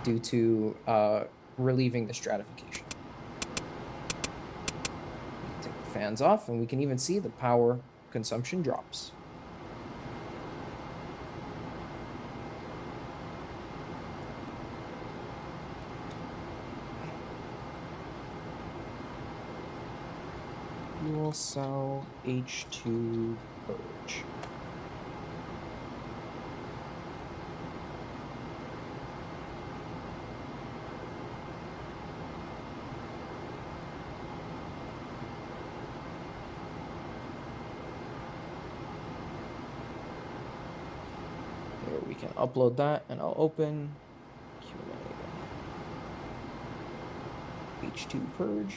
due to relieving the stratification. Take the fans off, and we can even see the power consumption drops. Fuel cell H2 purge. Here we can upload that, and I'll open Q and A. H2 purge.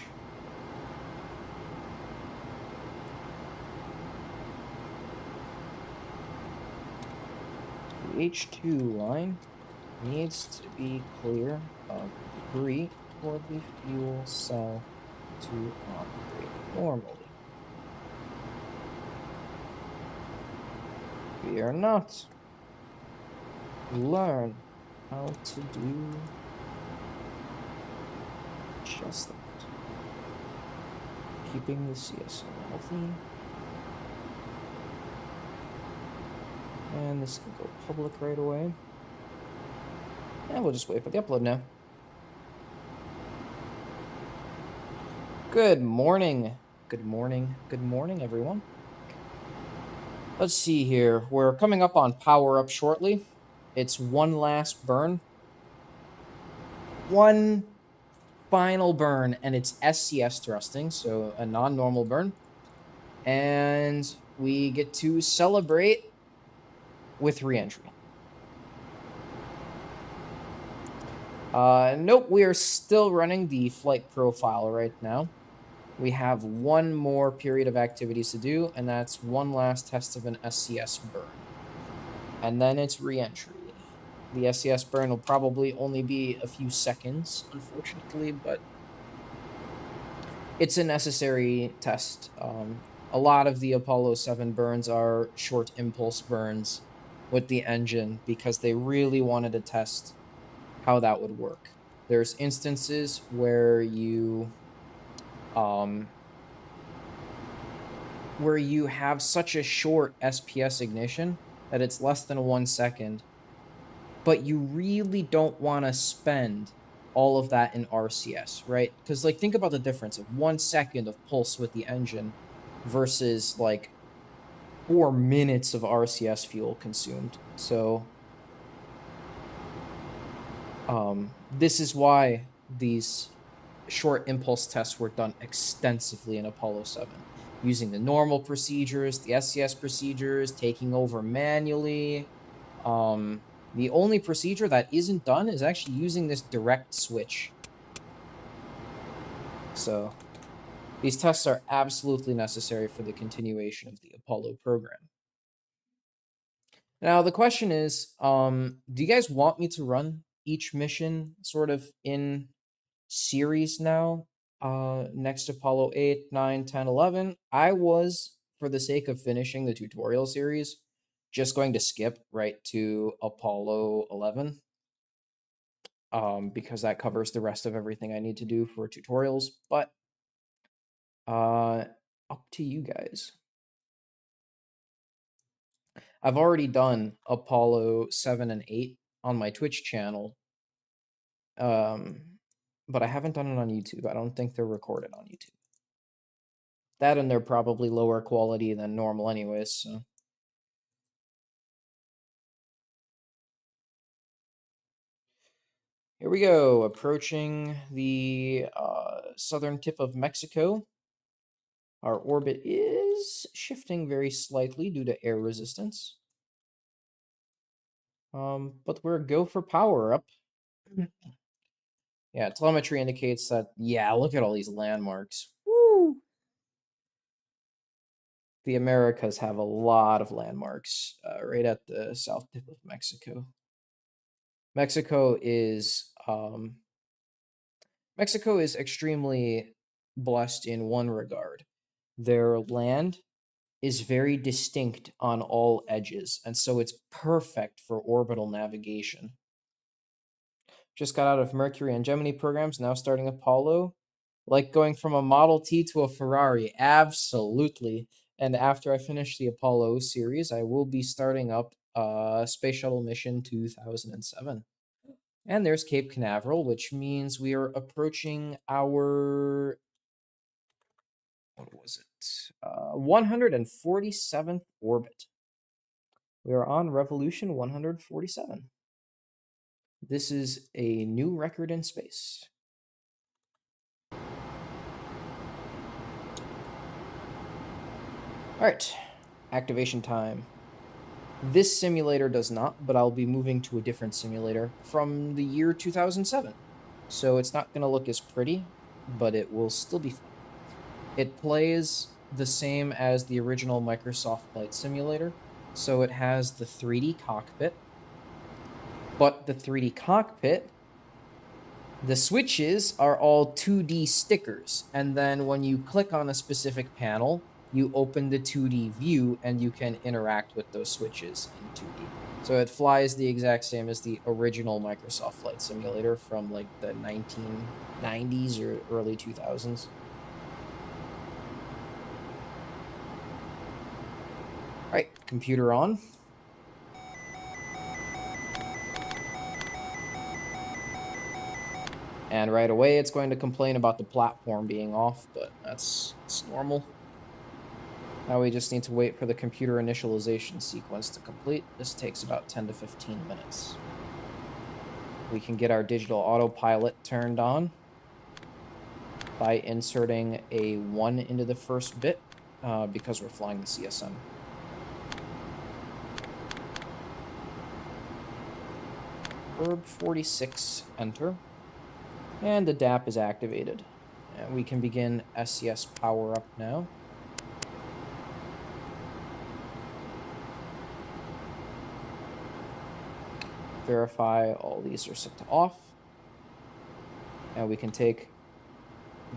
The H2 line needs to be clear of debris for the fuel cell to operate normally. Fear not. Learn how to do just that. Keeping the CSM healthy. And this can go public right away. And we'll just wait for the upload now. Good morning. Good morning. Good morning, everyone. Let's see here. We're coming up on power up shortly. It's one last burn. One final burn, and it's SCS thrusting, so a non-normal burn. And we get to celebrate with re-entry. Nope, we are still running the flight profile right now. We have one more period of activities to do, and that's one last test of an SCS burn. And then it's re-entry. The SCS burn will probably only be a few seconds, unfortunately, but It's a necessary test. A lot of the Apollo 7 burns are short impulse burns with the engine because they really wanted to test how that would work. There's instances where you have such a short SPS ignition that it's less than 1 second, but you really don't want to spend all of that in RCS, right? Because like think about the difference of 1 second of pulse with the engine versus like 4 minutes of RCS fuel consumed. So this is why these short impulse tests were done extensively in Apollo 7, using the normal procedures, the SCS procedures, taking over manually. The only procedure that isn't done is actually using this direct switch. So these tests are absolutely necessary for the continuation of the Apollo program. Now the question is, do you guys want me to run each mission sort of in series now? Next Apollo 8, 9, 10, 11. I was, for the sake of finishing the tutorial series, just going to skip right to Apollo 11. Because that covers the rest of everything I need to do for tutorials, but up to you guys. I've already done Apollo 7 and 8 on my Twitch channel, but I haven't done it on YouTube. I don't think they're recorded on YouTube. That and they're probably lower quality than normal anyways, so. Here we go, approaching the southern tip of Mexico. Our orbit is shifting very slightly due to air resistance. But we're go for power up. Yeah, telemetry indicates that, yeah, look at all these landmarks. Woo! The Americas have a lot of landmarks right at the south tip of Mexico. Mexico is extremely blessed in one regard. Their land is very distinct on all edges, and so it's perfect for orbital navigation. Just got out of Mercury and Gemini programs, now starting Apollo. Like going from a Model T to a Ferrari, absolutely. And after I finish the Apollo series, I will be starting up Space Shuttle Mission 2007. And there's Cape Canaveral, which means we are approaching our, what was it? 147th orbit. We are on Revolution 147. This is a new record in space. All right, activation time. This simulator does not, but I'll be moving to a different simulator from the year 2007. So it's not going to look as pretty, but it will still be fun. It plays the same as the original Microsoft Flight Simulator. So it has the 3D cockpit, but the 3D cockpit, the switches are all 2D stickers. And then when you click on a specific panel, you open the 2D view and you can interact with those switches in 2D. So it flies the exact same as the original Microsoft Flight Simulator from like the 1990s or early 2000s. All right, computer on. And right away, it's going to complain about the platform being off, but that's normal. Now we just need to wait for the computer initialization sequence to complete. This takes about 10 to 15 minutes. We can get our digital autopilot turned on by inserting a 1 into the first bit because we're flying the CSM. Verb 46, enter. And the DAP is activated. And we can begin SCS power up now. Verify all these are set to off. And we can take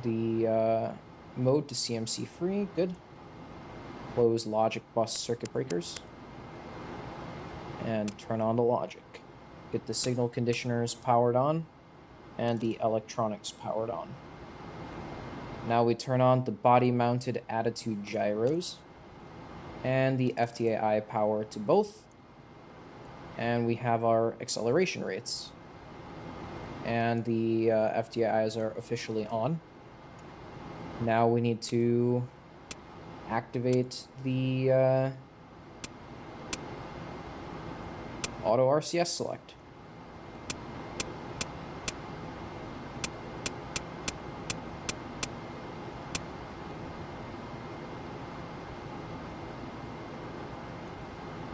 the mode to CMC free. Good. Close logic bus circuit breakers. And turn on the logic. Get the signal conditioners powered on and the electronics powered on. Now we turn on the body-mounted attitude gyros and the FTAI power to both. And we have our acceleration rates. And the FTAIs are officially on. Now we need to activate the auto RCS select.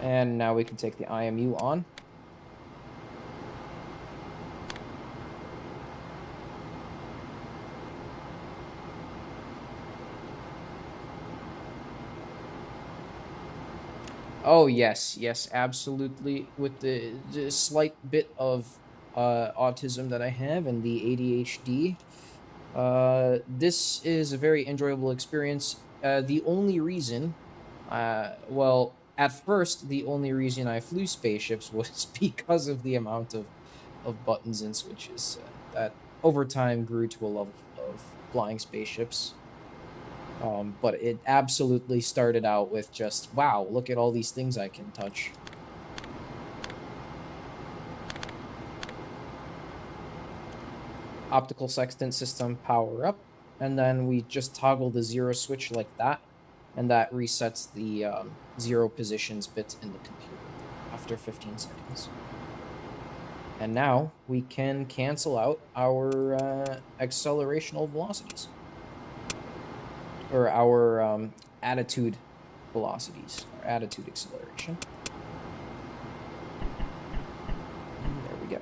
And now we can take the IMU on. Oh, yes, absolutely. With the slight bit of autism that I have and the ADHD, this is a very enjoyable experience. The only reason, well, at first, the only reason I flew spaceships was because of the amount of buttons and switches that over time grew to a level of flying spaceships. But it absolutely started out with just, wow, look at all these things I can touch. Optical sextant system power up, and then we just toggle the 0 switch like that, and that resets the 0 positions bit in the computer after 15 seconds. And now we can cancel out our accelerational velocities. Or our attitude velocities, or attitude acceleration. There we go.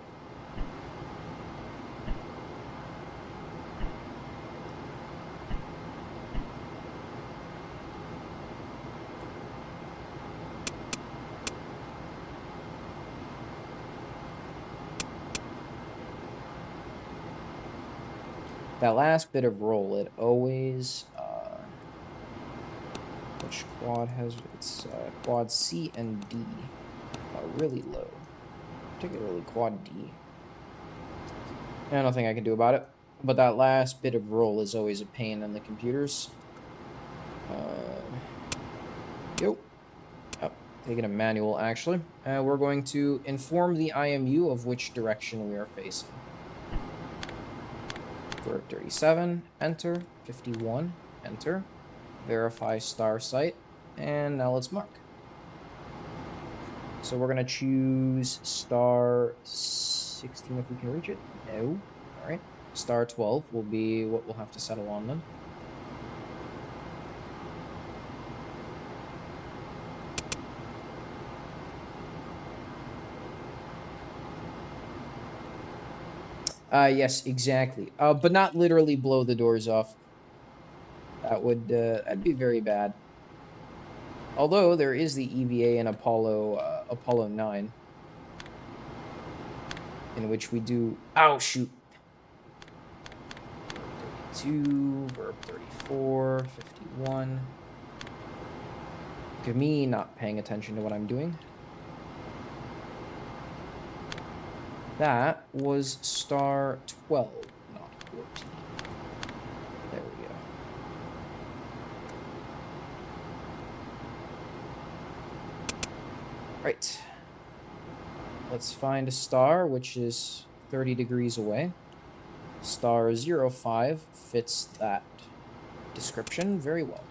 That last bit of roll, it always, which quad has, it's quad C and D are really low, particularly quad D. Nothing I can do about it, but that last bit of roll is always a pain in the computers. Oh, taking a manual, actually. We're going to inform the IMU of which direction we are facing. Verb 37, enter. 51, enter. Verify star site, and now let's mark. So we're going to choose star 16 if we can reach it. No. All right. Star 12 will be what we'll have to settle on then. Yes, exactly. But not literally blow the doors off. That would that'd be very bad. Although there is the EVA in Apollo 9, in which we do. Oh shoot. 32, verb 34, 51. Look at me not paying attention to what I'm doing. That was star 12, not 14. There we go. Right. Let's find a star which is 30 degrees away. Star 05 fits that description very well.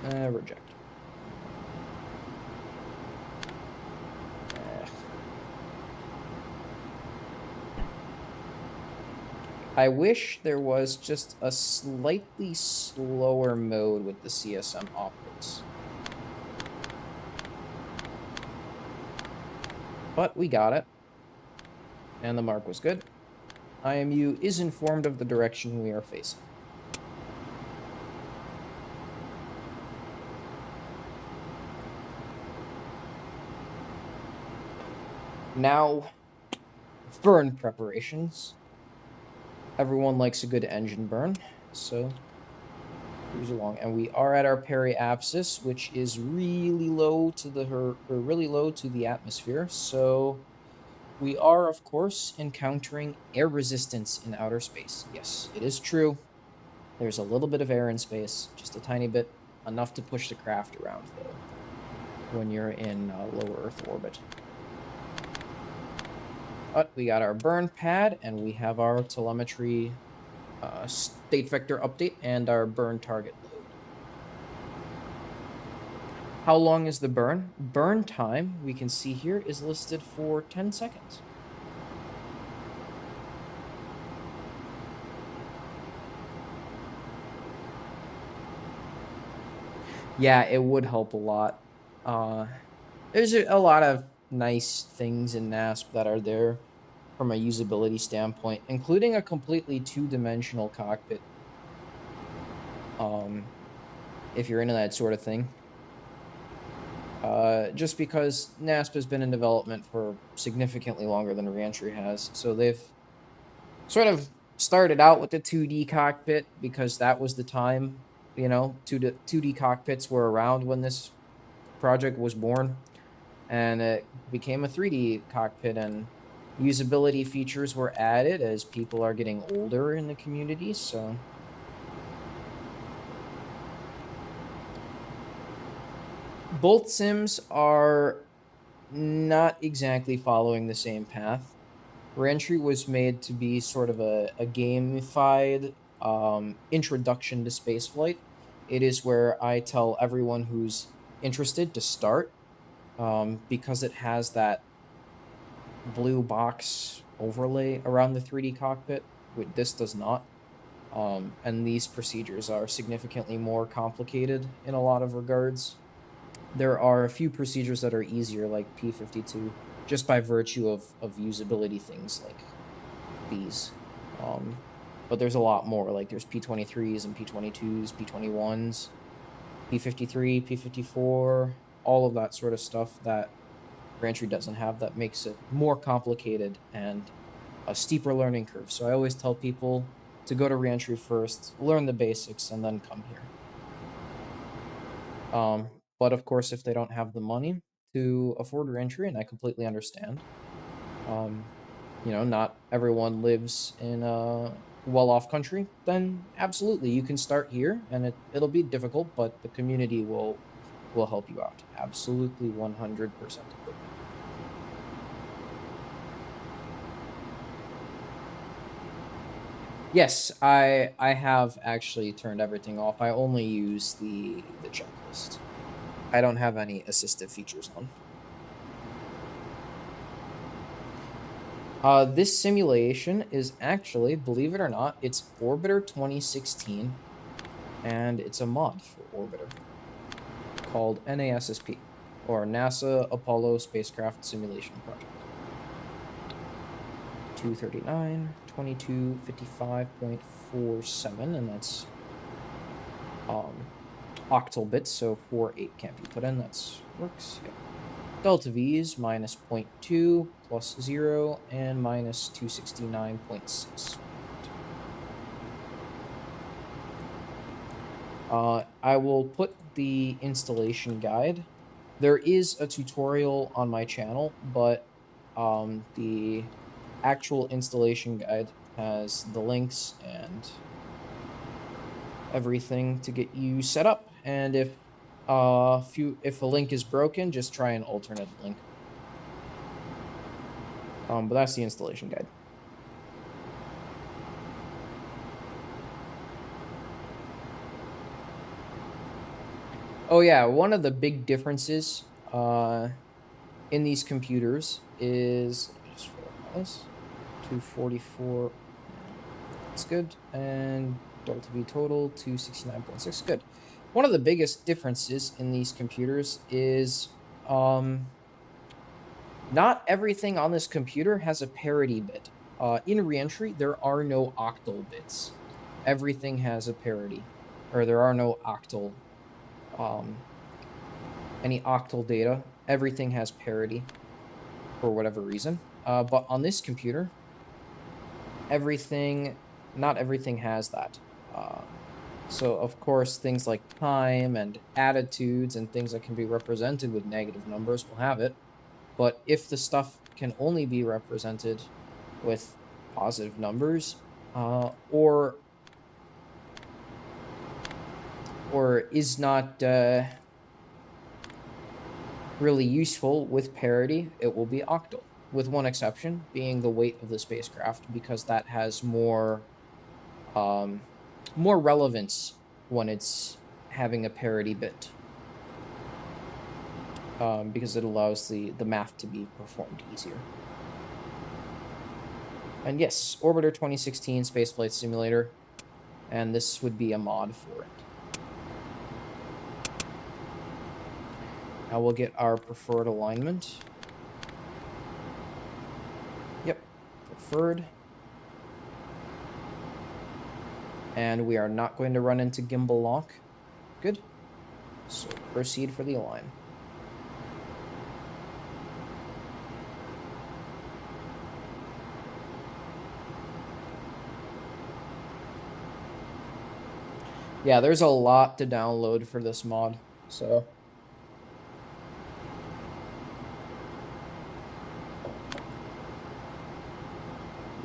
Reject. I wish there was just a slightly slower mode with the CSM optics. But we got it. And the mark was good. IMU is informed of the direction we are facing. Now, burn preparations. Everyone likes a good engine burn, so cruise along. And we are at our periapsis, which is really low to really low to the atmosphere. So we are, of course, encountering air resistance in outer space. Yes, it is true. There's a little bit of air in space, just a tiny bit, enough to push the craft around, though, when you're in low Earth orbit. But we got our burn pad, and we have our telemetry state vector update and our burn target load. How long is the burn? Burn time, we can see here, is listed for 10 seconds. Yeah, it would help a lot. There's a lot of nice things in NASP that are there from a usability standpoint, including a completely two-dimensional cockpit. If you're into that sort of thing. Just because NASP has been in development for significantly longer than reentry has, so they've sort of started out with the 2D cockpit because that was the time, 2D cockpits were around when this project was born, and it became a 3D cockpit, and usability features were added as people are getting older in the community. So both sims are not exactly following the same path. Reentry was made to be sort of a gamified introduction to spaceflight. It is where I tell everyone who's interested to start, because it has that blue box overlay around the 3D cockpit. This does not. And these procedures are significantly more complicated in a lot of regards. There are a few procedures that are easier, like P52, just by virtue of usability things like these. But there's a lot more, like there's P23s and P22s, P21s, P53, P54, all of that sort of stuff that reentry doesn't have, that makes it more complicated and a steeper learning curve. So I always tell people to go to reentry first, learn the basics, and then come here. But of course, if they don't have the money to afford reentry, and I completely understand, not everyone lives in a well-off country, then absolutely you can start here, and it'll be difficult, but the community will help you out. Absolutely 100% equipment. Yes, I have actually turned everything off. I only use the checklist. I don't have any assistive features on. This simulation is actually, believe it or not, it's Orbiter 2016, and it's a mod for Orbiter called NASSP, or NASA Apollo Spacecraft Simulation Project. 239, 2255.47, and that's octal bits, so 48 can't be put in. That's works. Yep. Delta V is minus 0.2 plus 0 and minus 269.6. I will put the installation guide. There is a tutorial on my channel, but the actual installation guide has the links and everything to get you set up. And if a link is broken, just try an alternate link. But that's the installation guide. Oh yeah, one of the big differences in these computers is, let me just verify this, 244, that's good, and delta V total 269.6, good. One of the biggest differences in these computers is not everything on this computer has a parity bit. In reentry, there are no octal bits. Everything has a parity, or there are no octal, any octal data. Everything has parity for whatever reason. But on this computer, everything not everything has that. So, of course, things like time and attitudes and things that can be represented with negative numbers will have it. But if the stuff can only be represented with positive numbers, or is not really useful with parity, it will be octal, with one exception being the weight of the spacecraft, because that has more more relevance when it's having a parity bit, because it allows the math to be performed easier. And yes, Orbiter 2016 Spaceflight Simulator, and this would be a mod for it. Now we'll get our preferred alignment. Yep, preferred. And we are not going to run into gimbal lock. Good. So proceed for the align. Yeah, there's a lot to download for this mod, so.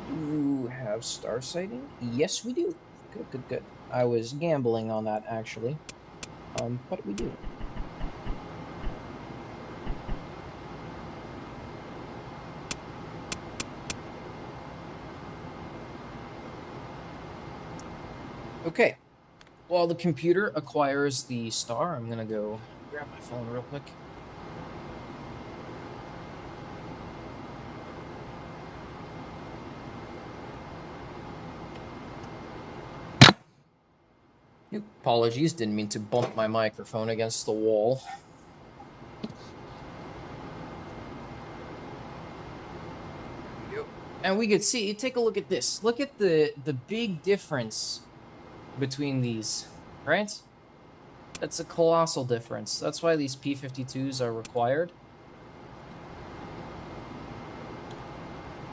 Do have star sighting? Yes, we do. Good, good, good. I was gambling on that, actually. But we do. Okay. While the computer acquires the star, I'm gonna go grab my phone real quick. Apologies, didn't mean to bump my microphone against the wall. And we could see, take a look at this. Look at the big difference between these, right? That's a colossal difference. That's why these P52s are required.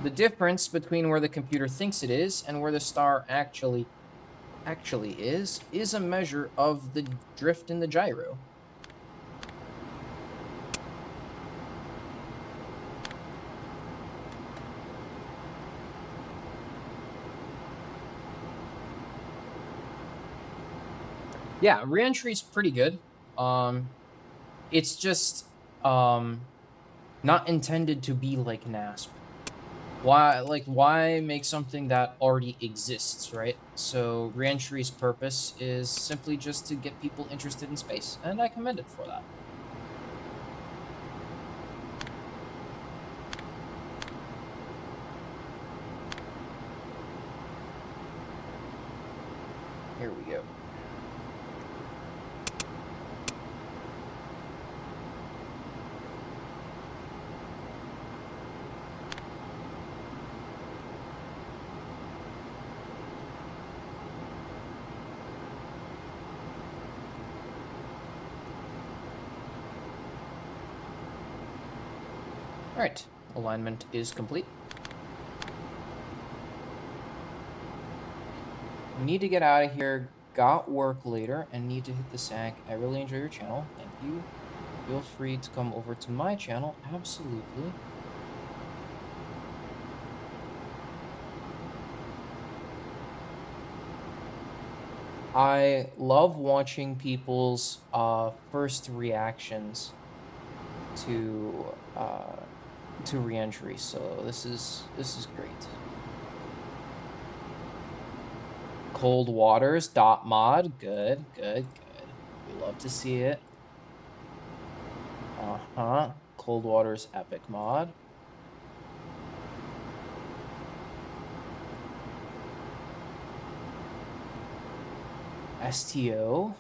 The difference between where the computer thinks it is and where the star actually is a measure of the drift in the gyro. Yeah, reentry is pretty good. It's just not intended to be like NASP. Why make something that already exists, right? So reentry's purpose is simply just to get people interested in space, and I commend it for that. Here we go. All right, alignment is complete. We need to get out of here. Got work later and need to hit the sack. I really enjoy your channel. Thank you. Feel free to come over to my channel. Absolutely. I love watching people's first reactions to reentry, so this is great. Cold Waters dot mod, good. We love to see it. Cold Waters epic mod. STO.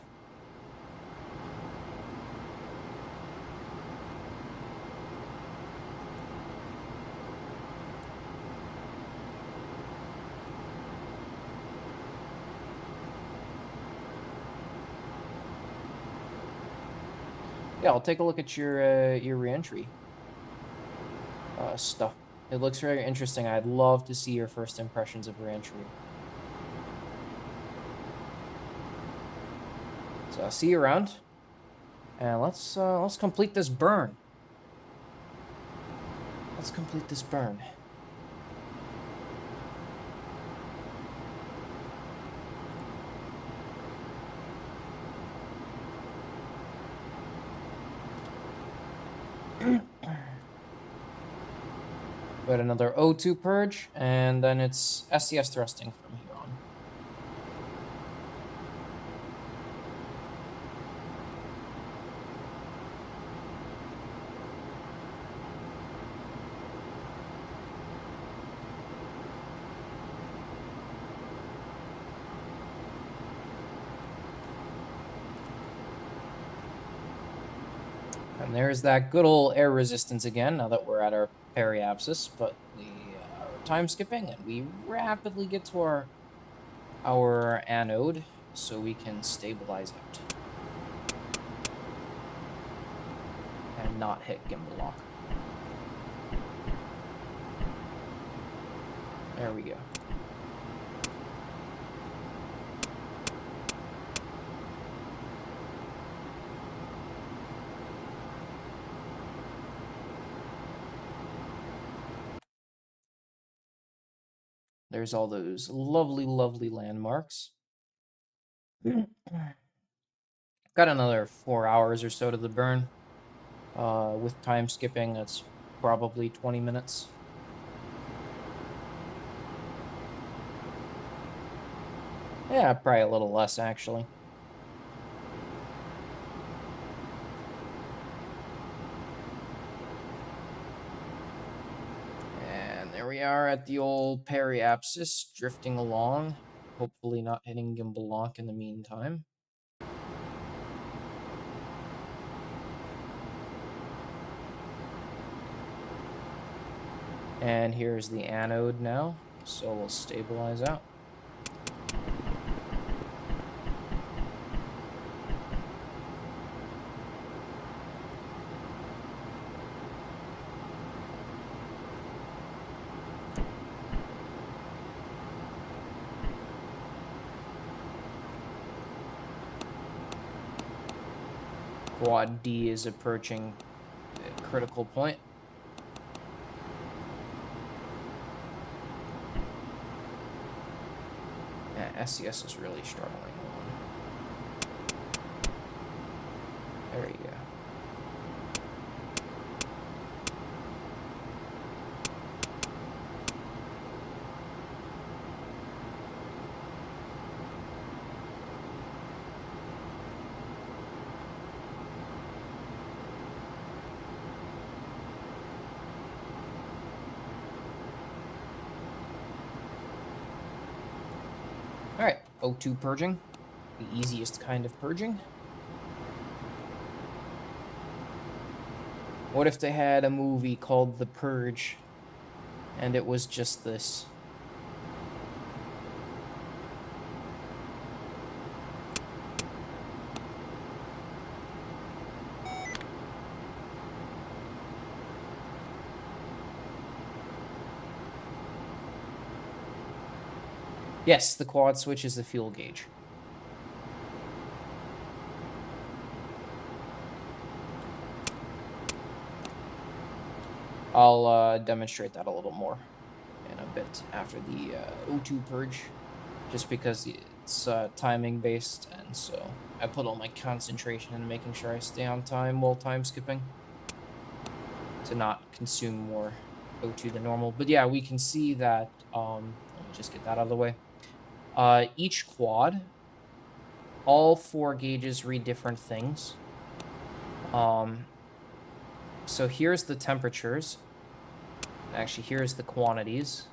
Yeah, I'll take a look at your reentry stuff. It looks very interesting. I'd love to see your first impressions of reentry. So I'll see you around. And let's complete this burn. Let's complete this burn. Got another O2 purge, and then it's SCS thrusting from here on. And there's that good old air resistance again, now that we're at our periapsis, but we are time skipping, and we rapidly get to our anode, so we can stabilize out. And not hit gimbal lock. There we go. There's all those lovely, lovely landmarks. Got another 4 hours or so to the burn. With time skipping, that's probably 20 minutes. Yeah, probably a little less, actually. And there we are at the old periapsis, drifting along. Hopefully not hitting gimbal lock in the meantime. And here's the anode now, so we'll stabilize out. Quad D is approaching a critical point. Yeah, SCS is really struggling. There you go. Alright, O2 purging. The easiest kind of purging. What if they had a movie called The Purge, and it was just this? Yes, the quad switch is the fuel gauge. I'll demonstrate that a little more in a bit after the O2 purge, just because it's timing based, and so I put all my concentration into making sure I stay on time while time skipping to not consume more O2 than normal. But yeah, we can see that, let me just get that out of the way. Each quad, all 4 gauges read different things. So here's the temperatures. Actually, here's the quantities.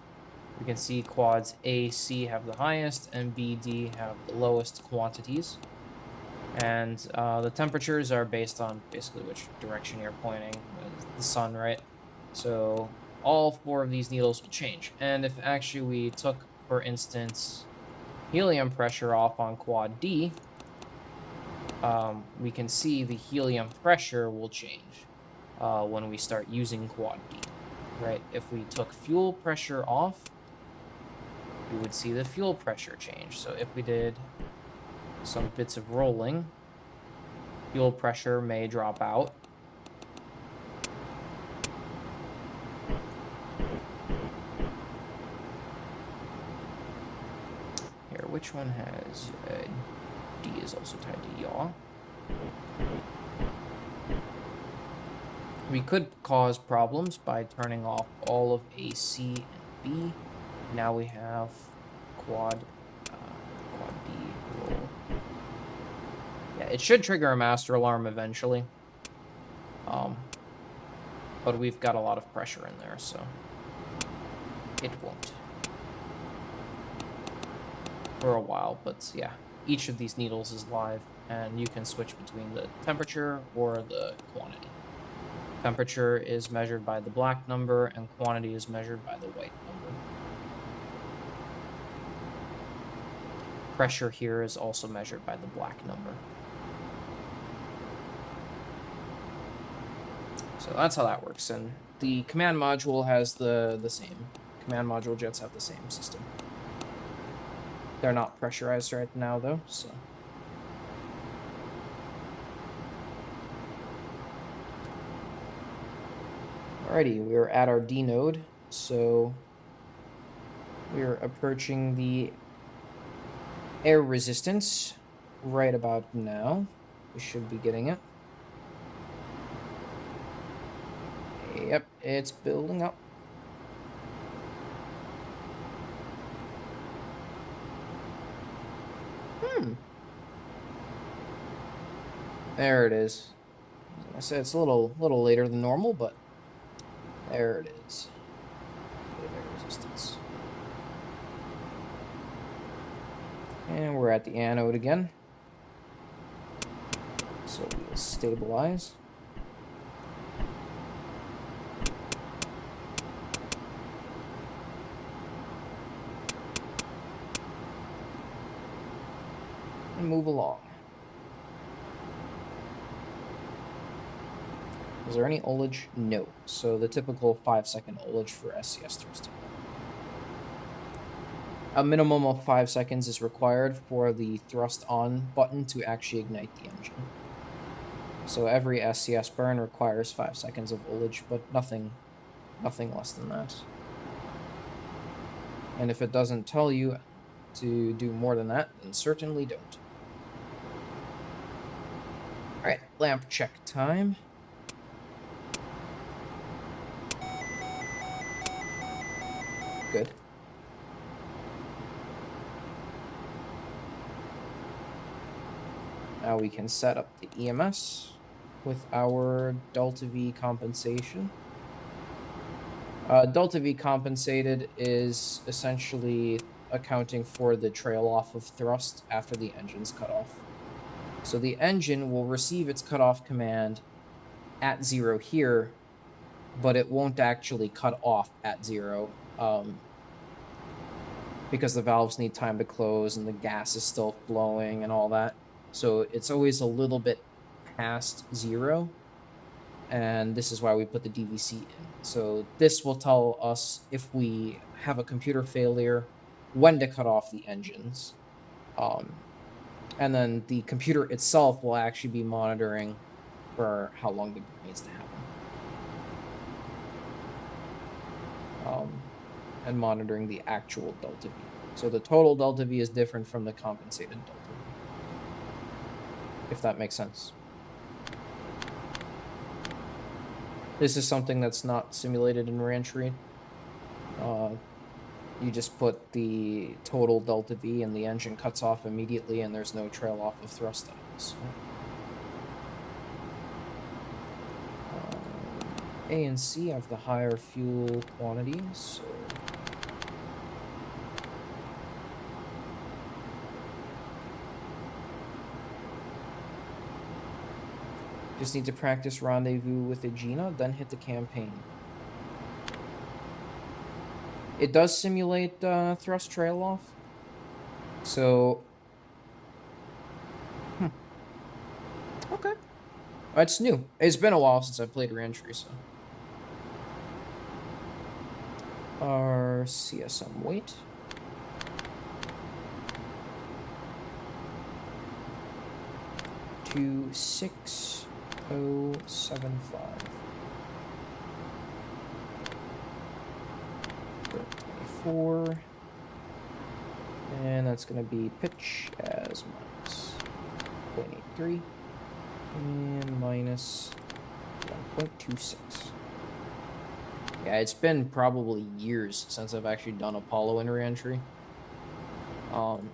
We can see quads A, C have the highest, and B, D have the lowest quantities. And the temperatures are based on basically which direction you're pointing, the sun, right? So all 4 of these needles will change. And if actually we took, for instance, helium pressure off on quad D, we can see the helium pressure will change when we start using quad D, right? If we took fuel pressure off, we would see the fuel pressure change. So if we did some bits of rolling, fuel pressure may drop out. Here, which one has D is also tied to yaw? We could cause problems by turning off all of A, C, and B. Now we have quad B roll. Yeah, it should trigger a master alarm eventually. But we've got a lot of pressure in there, so it won't. For a while, but yeah, each of these needles is live, and you can switch between the temperature or the quantity. Temperature is measured by the black number, and quantity is measured by the white number. Pressure here is also measured by the black number. So that's how that works, and the command module has the same. Command module jets have the same system. They're not pressurized right now, though, so... Alrighty, we're at our D node, so we're approaching the air resistance right about now. We should be getting it. Yep, it's building up. There it is. As I said, it's a little later than normal, but there it is. Bit of air resistance. And we're at the anode again. So we'll stabilize. And move along. Is there any ullage? No. So the typical 5-second ullage for SCS thrusting. A minimum of 5 seconds is required for the thrust on button to actually ignite the engine. So every SCS burn requires 5 seconds of ullage, but nothing less than that. And if it doesn't tell you to do more than that, then certainly don't. Alright, lamp check time. Good. Now we can set up the EMS with our delta V compensation. Delta V compensated is essentially accounting for the trail off of thrust after the engine's cut off. So the engine will receive its cutoff command at 0 here, but it won't actually cut off at 0. Because the valves need time to close and the gas is still flowing and all that. So it's always a little bit past 0. And this is why we put the DVC in. So this will tell us if we have a computer failure, when to cut off the engines. And then the computer itself will actually be monitoring for how long the burn needs to happen. And monitoring the actual delta V. So the total delta V is different from the compensated delta V. If that makes sense. This is something that's not simulated in reentry. You just put the total delta V and the engine cuts off immediately and there's no trail off of thrust items. A and C have the higher fuel quantities, so... Just need to practice rendezvous with Aegina, then hit the campaign. It does simulate thrust trail off. So... Okay. That's new. It's been a while since I played reentry, so... Our CSM weight. 26075. 24. And that's going to be pitch as minus 0.83 and minus 1.26. Yeah, it's been probably years since I've actually done Apollo in reentry.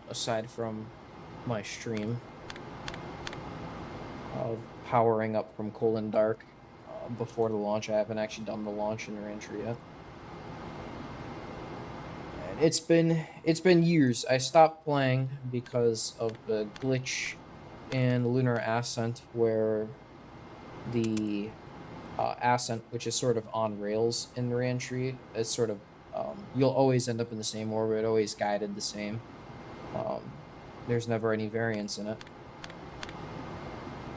Aside from my stream of powering up from cold and dark before the launch, I haven't actually done the launch in reentry yet. And it's been years. I stopped playing because of the glitch in Lunar Ascent where the ascent, which is sort of on rails in reentry, is sort of you'll always end up in the same orbit, always guided the same. There's never any variance in it,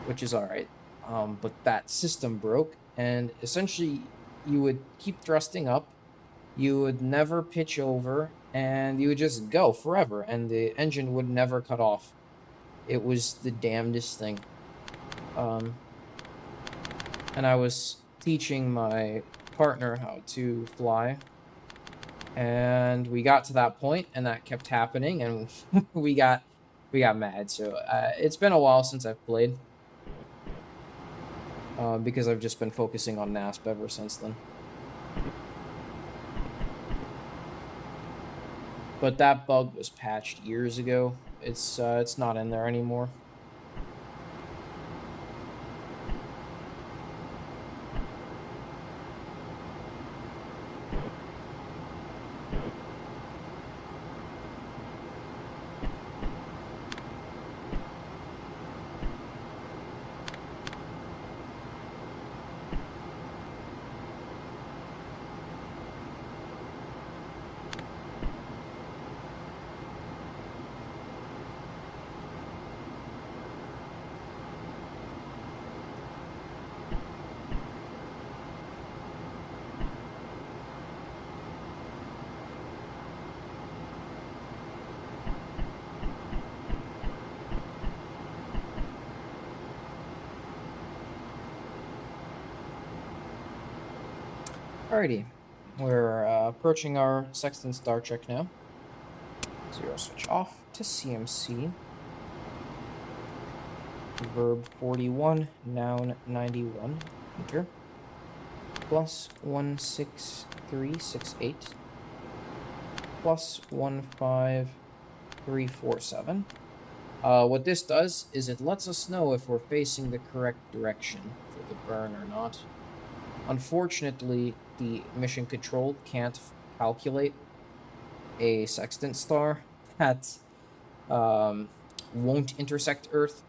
which is all right. But that system broke, and essentially you would keep thrusting up, you would never pitch over, and you would just go forever, and the engine would never cut off. It was the damnedest thing. And I was teaching my partner how to fly, and we got to that point, and that kept happening, and we got mad. So it's been a while since I've played, because I've just been focusing on NASP ever since then. But that bug was patched years ago. It's not in there anymore. Alrighty, we're approaching our sextant star check now. 0 switch off to CMC. Verb 41, noun 91, enter. Plus 16368. Plus 15347. What this does is it lets us know if we're facing the correct direction for the burn or not. Unfortunately, the mission control can't calculate a sextant star that won't intersect Earth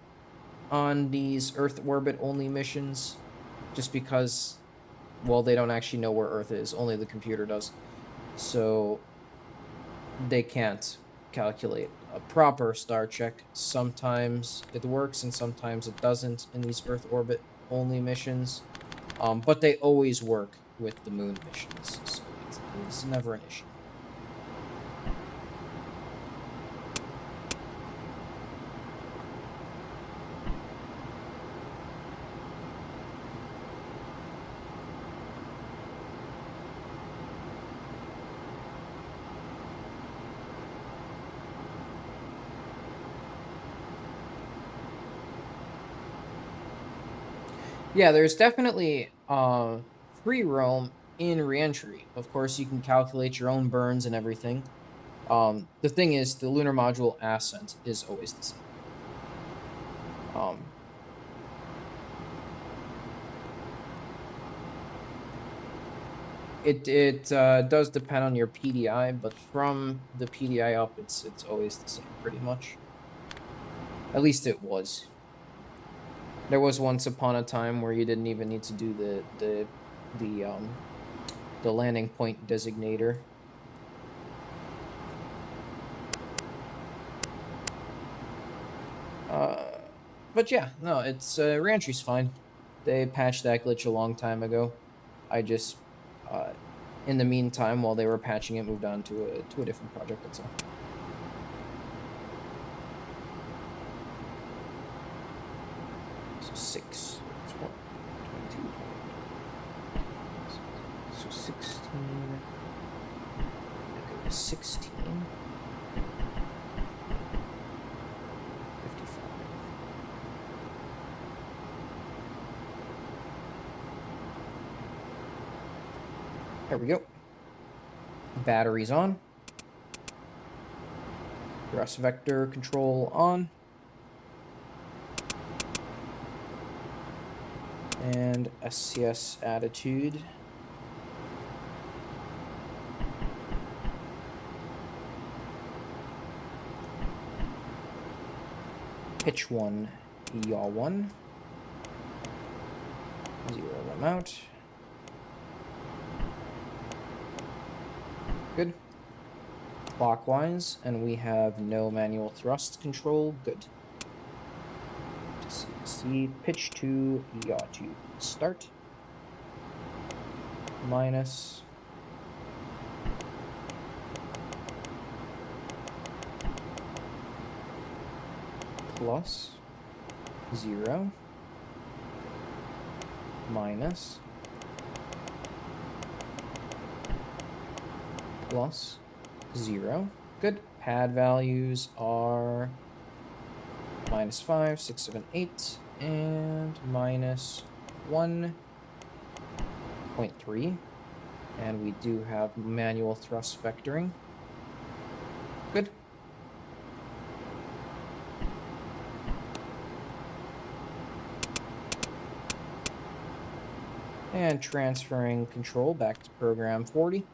on these Earth orbit only missions, just because, well, they don't actually know where Earth is, only the computer does. So they can't calculate a proper star check. Sometimes it works and sometimes it doesn't in these Earth orbit only missions. But they always work with the moon missions, so it's never an issue. Yeah, there's definitely free roam in reentry. Of course, you can calculate your own burns and everything. The thing is, the lunar module ascent is always the same. It does depend on your PDI, but from the PDI up, it's always the same, pretty much. At least it was. There was once upon a time where you didn't even need to do the landing point designator. But yeah, no, it's reentry's fine. They patched that glitch a long time ago. I just, in the meantime, while they were patching it, moved on to a different project. That's all. So 6, 12, 22, 20. So 16. That goes 16. 55. There we go. Batteries on. Thrust vector control on. And SCS attitude. Pitch 1, yaw 1. 0 them out. Good. Clockwise, and we have no manual thrust control. Good. See, pitch 2, yaw 2. Start. Minus. Plus. 0. Minus. Plus. 0. Good. Pad values are -5, 6, 7, 8, and -1.3. And we do have manual thrust vectoring. Good. And transferring control back to program 40.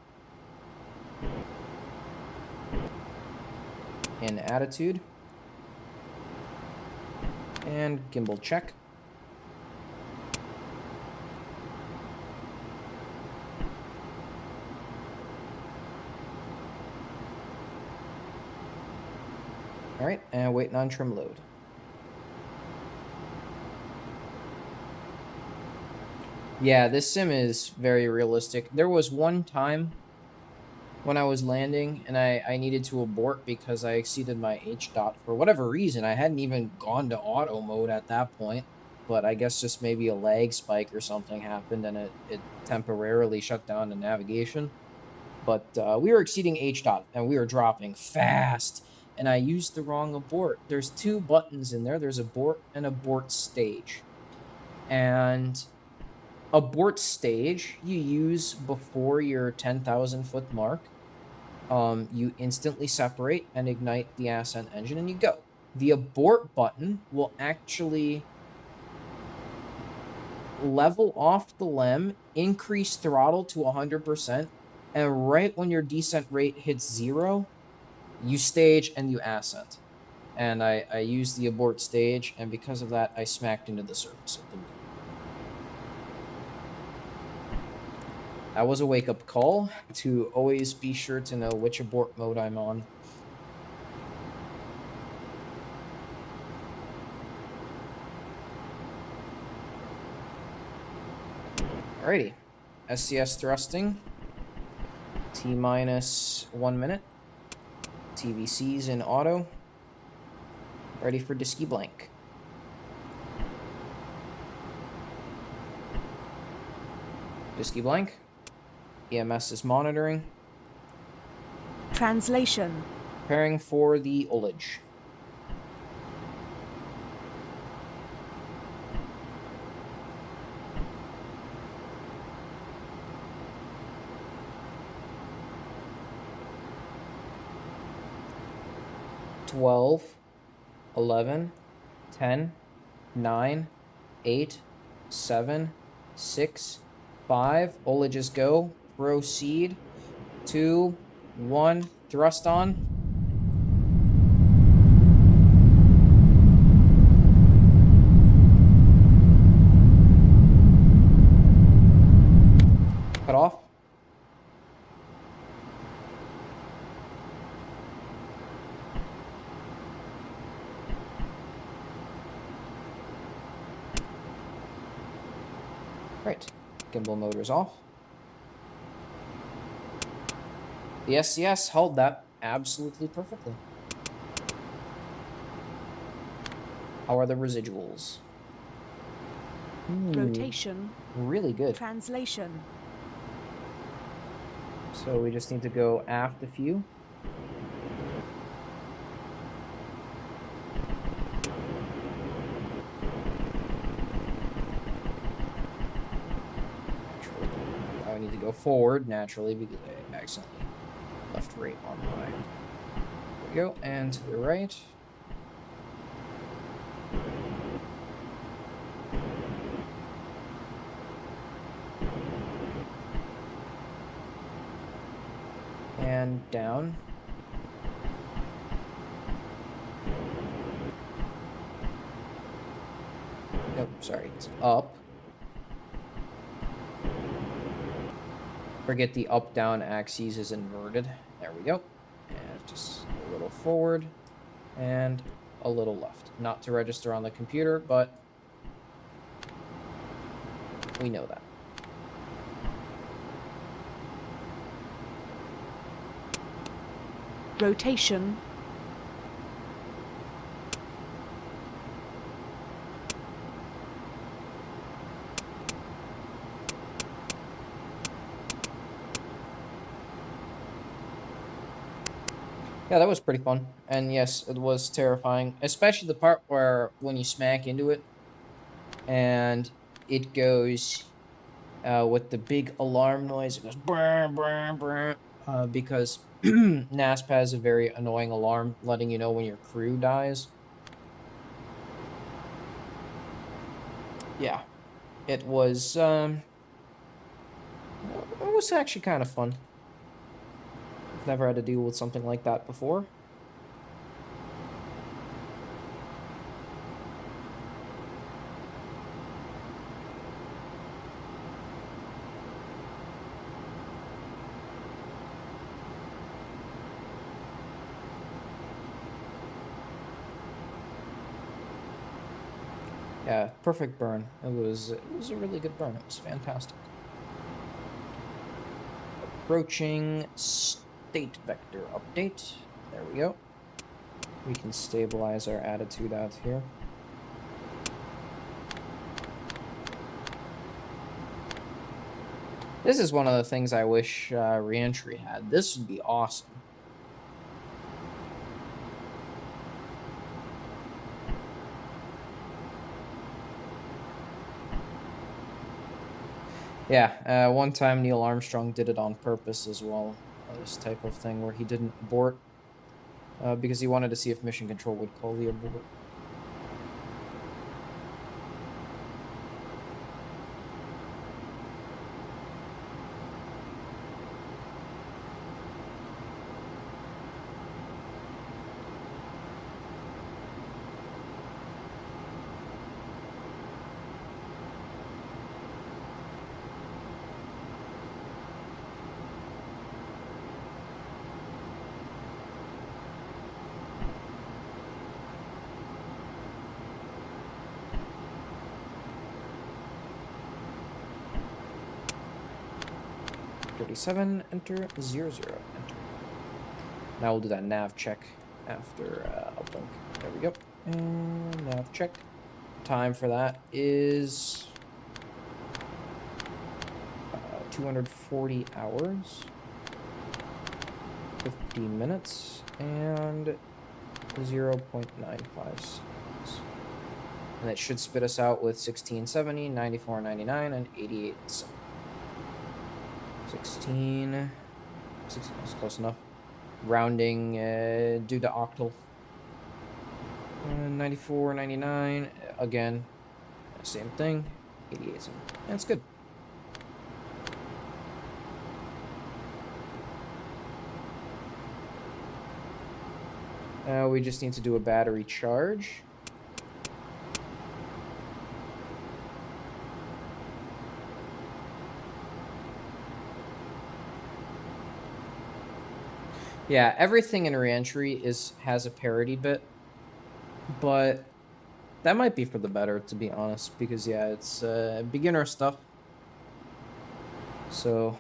In attitude. And gimbal check. All right, and waiting on trim load. Yeah, this sim is very realistic. There was one time when I was landing and I needed to abort because I exceeded my H dot for whatever reason. I hadn't even gone to auto mode at that point, but I guess just maybe a lag spike or something happened and it temporarily shut down the navigation. But we were exceeding H dot and we were dropping fast, and I used the wrong abort. There's 2 buttons in there. There's abort and abort stage. And abort stage you use before your 10,000 foot mark. You instantly separate and ignite the ascent engine and you go. The abort button will actually level off the LEM, increase throttle to 100%, and right when your descent rate hits 0, you stage and you ascent. And I used the abort stage, and because of that, I smacked into the surface of the moon. That was a wake-up call to always be sure to know which abort mode I'm on. Alrighty, SCS thrusting, T-minus 1 minute, TVC's in auto, ready for disky blank. Disky blank, EMS is monitoring. Translation. Preparing for the ullage. Twelve, 11, 10, 9, 8, 7, 6, 5. Ullages go. Proceed. 2, 1. Thrust on. Cut off. Right. Gimbal motors off. The SCS held that absolutely perfectly. How are the residuals? Rotation. Really good. Translation. So we just need to go aft a few. I need to go forward naturally because I accidentally left right on my. There we go, and to the right. And down. Nope, sorry, it's up. Forget the up-down axis is inverted. There we go. And just a little forward and a little left. Not to register on the computer, but we know that. Rotation. Yeah, that was pretty fun. And yes, it was terrifying, especially the part where when you smack into it and it goes with the big alarm noise. It goes brr, brr, brr, because NASP has a very annoying alarm letting you know when your crew dies. Yeah, it was actually kind of fun. I've never had to deal with something like that before. Yeah, perfect burn. It was a really good burn. It was fantastic. Approaching state vector update. There we go. We can stabilize our attitude out here. This is one of the things I wish reentry had. This would be awesome. Yeah, one time Neil Armstrong did it on purpose as well. This type of thing where he didn't abort because he wanted to see if Mission Control would call the abort. Enter 00, enter. Now we'll do that nav check after uplink. There we go. And nav check. Time for that is 240 hours, 50 minutes, and 0.95 seconds. And it should spit us out with 1670, 94.99, and 88 cents. 16, that's close enough. Rounding due to octal. 94.99, again, same thing, 88 cents. That's good. Now we just need to do a battery charge. Yeah, everything in reentry has a parity bit, but that might be for the better, to be honest, because yeah, it's beginner stuff. So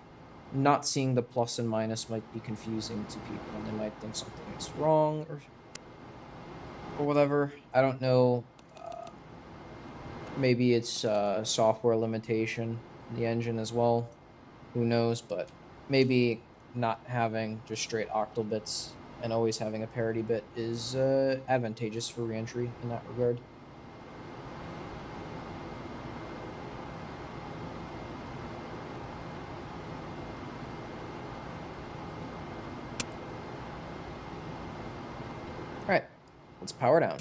not seeing the plus and minus might be confusing to people, and they might think something is wrong or whatever. I don't know Maybe it's a software limitation in the engine as well. Who knows? But maybe not having just straight octal bits and always having a parity bit is advantageous for reentry in that regard. All right, let's power down.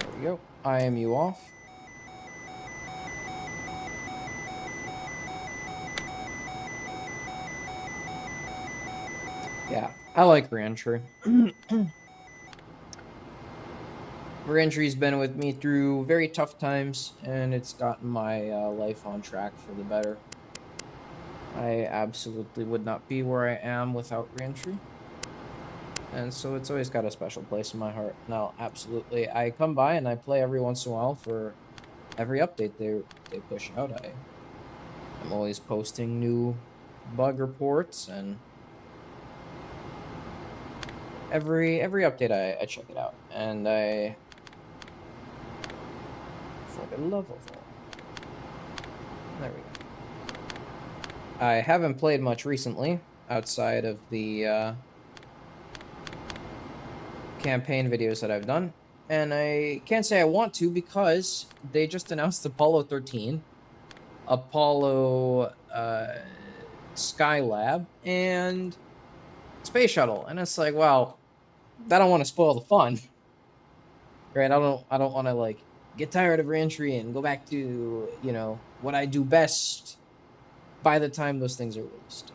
There we go. IMU off. Yeah, I like reentry. Reentry's been with me through very tough times, and it's gotten my life on track for the better. I absolutely would not be where I am without reentry. And so it's always got a special place in my heart. Now, absolutely, I come by and I play every once in a while for every update they push out. I'm always posting new bug reports, and every update I check it out, and for the love of all, there we go. I haven't played much recently outside of the campaign videos that I've done, and I can't say I want to because they just announced Apollo 13, Apollo Skylab, and Space Shuttle, and it's like, well, I don't want to spoil the fun, right? I don't want to like get tired of reentry and go back to what I do best by the time those things are released.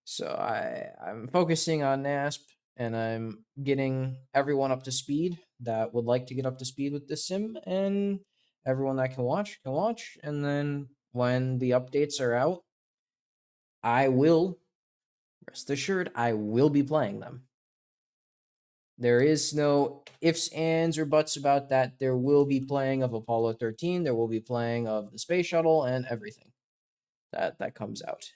So I'm focusing on NASP, and I'm getting everyone up to speed that would like to get up to speed with this sim, and everyone that can watch, and then when the updates are out, I will, rest assured, I will be playing them. There is no ifs, ands, or buts about that. There will be playing of Apollo 13. There will be playing of the space shuttle and everything that comes out.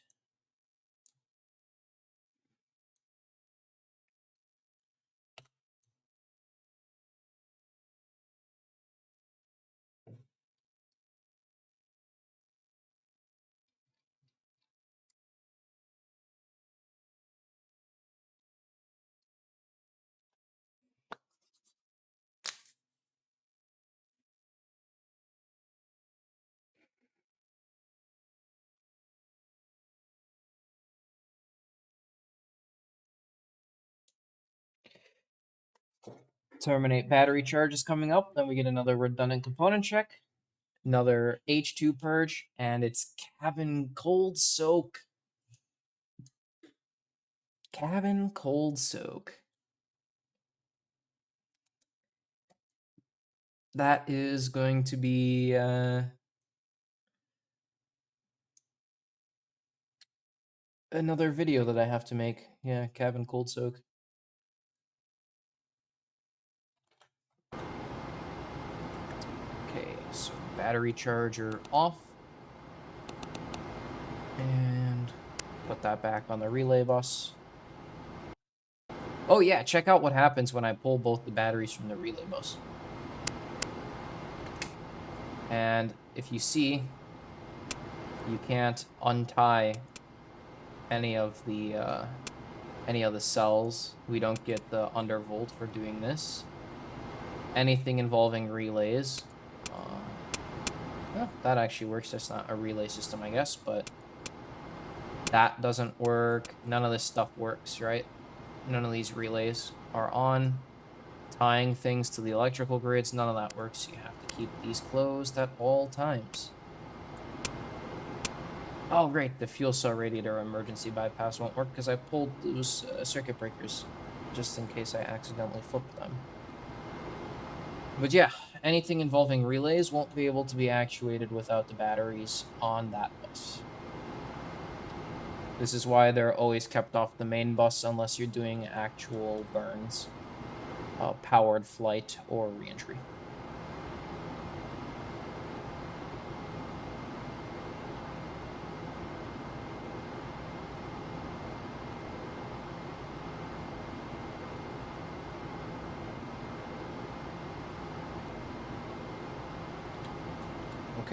Terminate battery charge is coming up. Then we get another redundant component check, another H2 purge, and it's cabin cold soak. Cabin cold soak. That is going to be another video that I have to make. Yeah, cabin cold soak. Okay, so battery charger off. And put that back on the relay bus. Oh yeah, check out what happens when I pull both the batteries from the relay bus. And if you see, you can't untie any of the cells. We don't get the undervolt for doing this. Anything involving relays. Well, that actually works. That's not a relay system, I guess, but that doesn't work. None of this stuff works, right? none of these relays are on. Tying things to the electrical grids, none of that works. You have to keep these closed at all times. Oh, great, the fuel cell radiator emergency bypass won't work because I pulled those circuit breakers just in case I accidentally flipped them. But yeah, anything involving relays won't be able to be actuated without the batteries on that bus. This is why they're always kept off the main bus unless you're doing actual burns, powered flight, or reentry.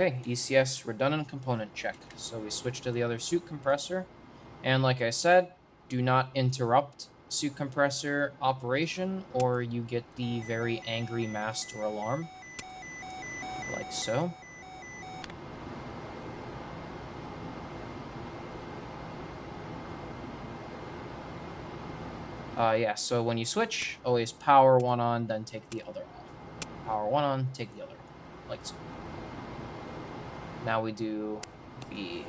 Okay, ECS redundant component check. So we switch to the other suit compressor. And like I said, do not interrupt suit compressor operation or you get the very angry master alarm. Like so. Yeah, so when you switch, always power one on, then take the other off. Power one on, take the other off. Like so. Now we do the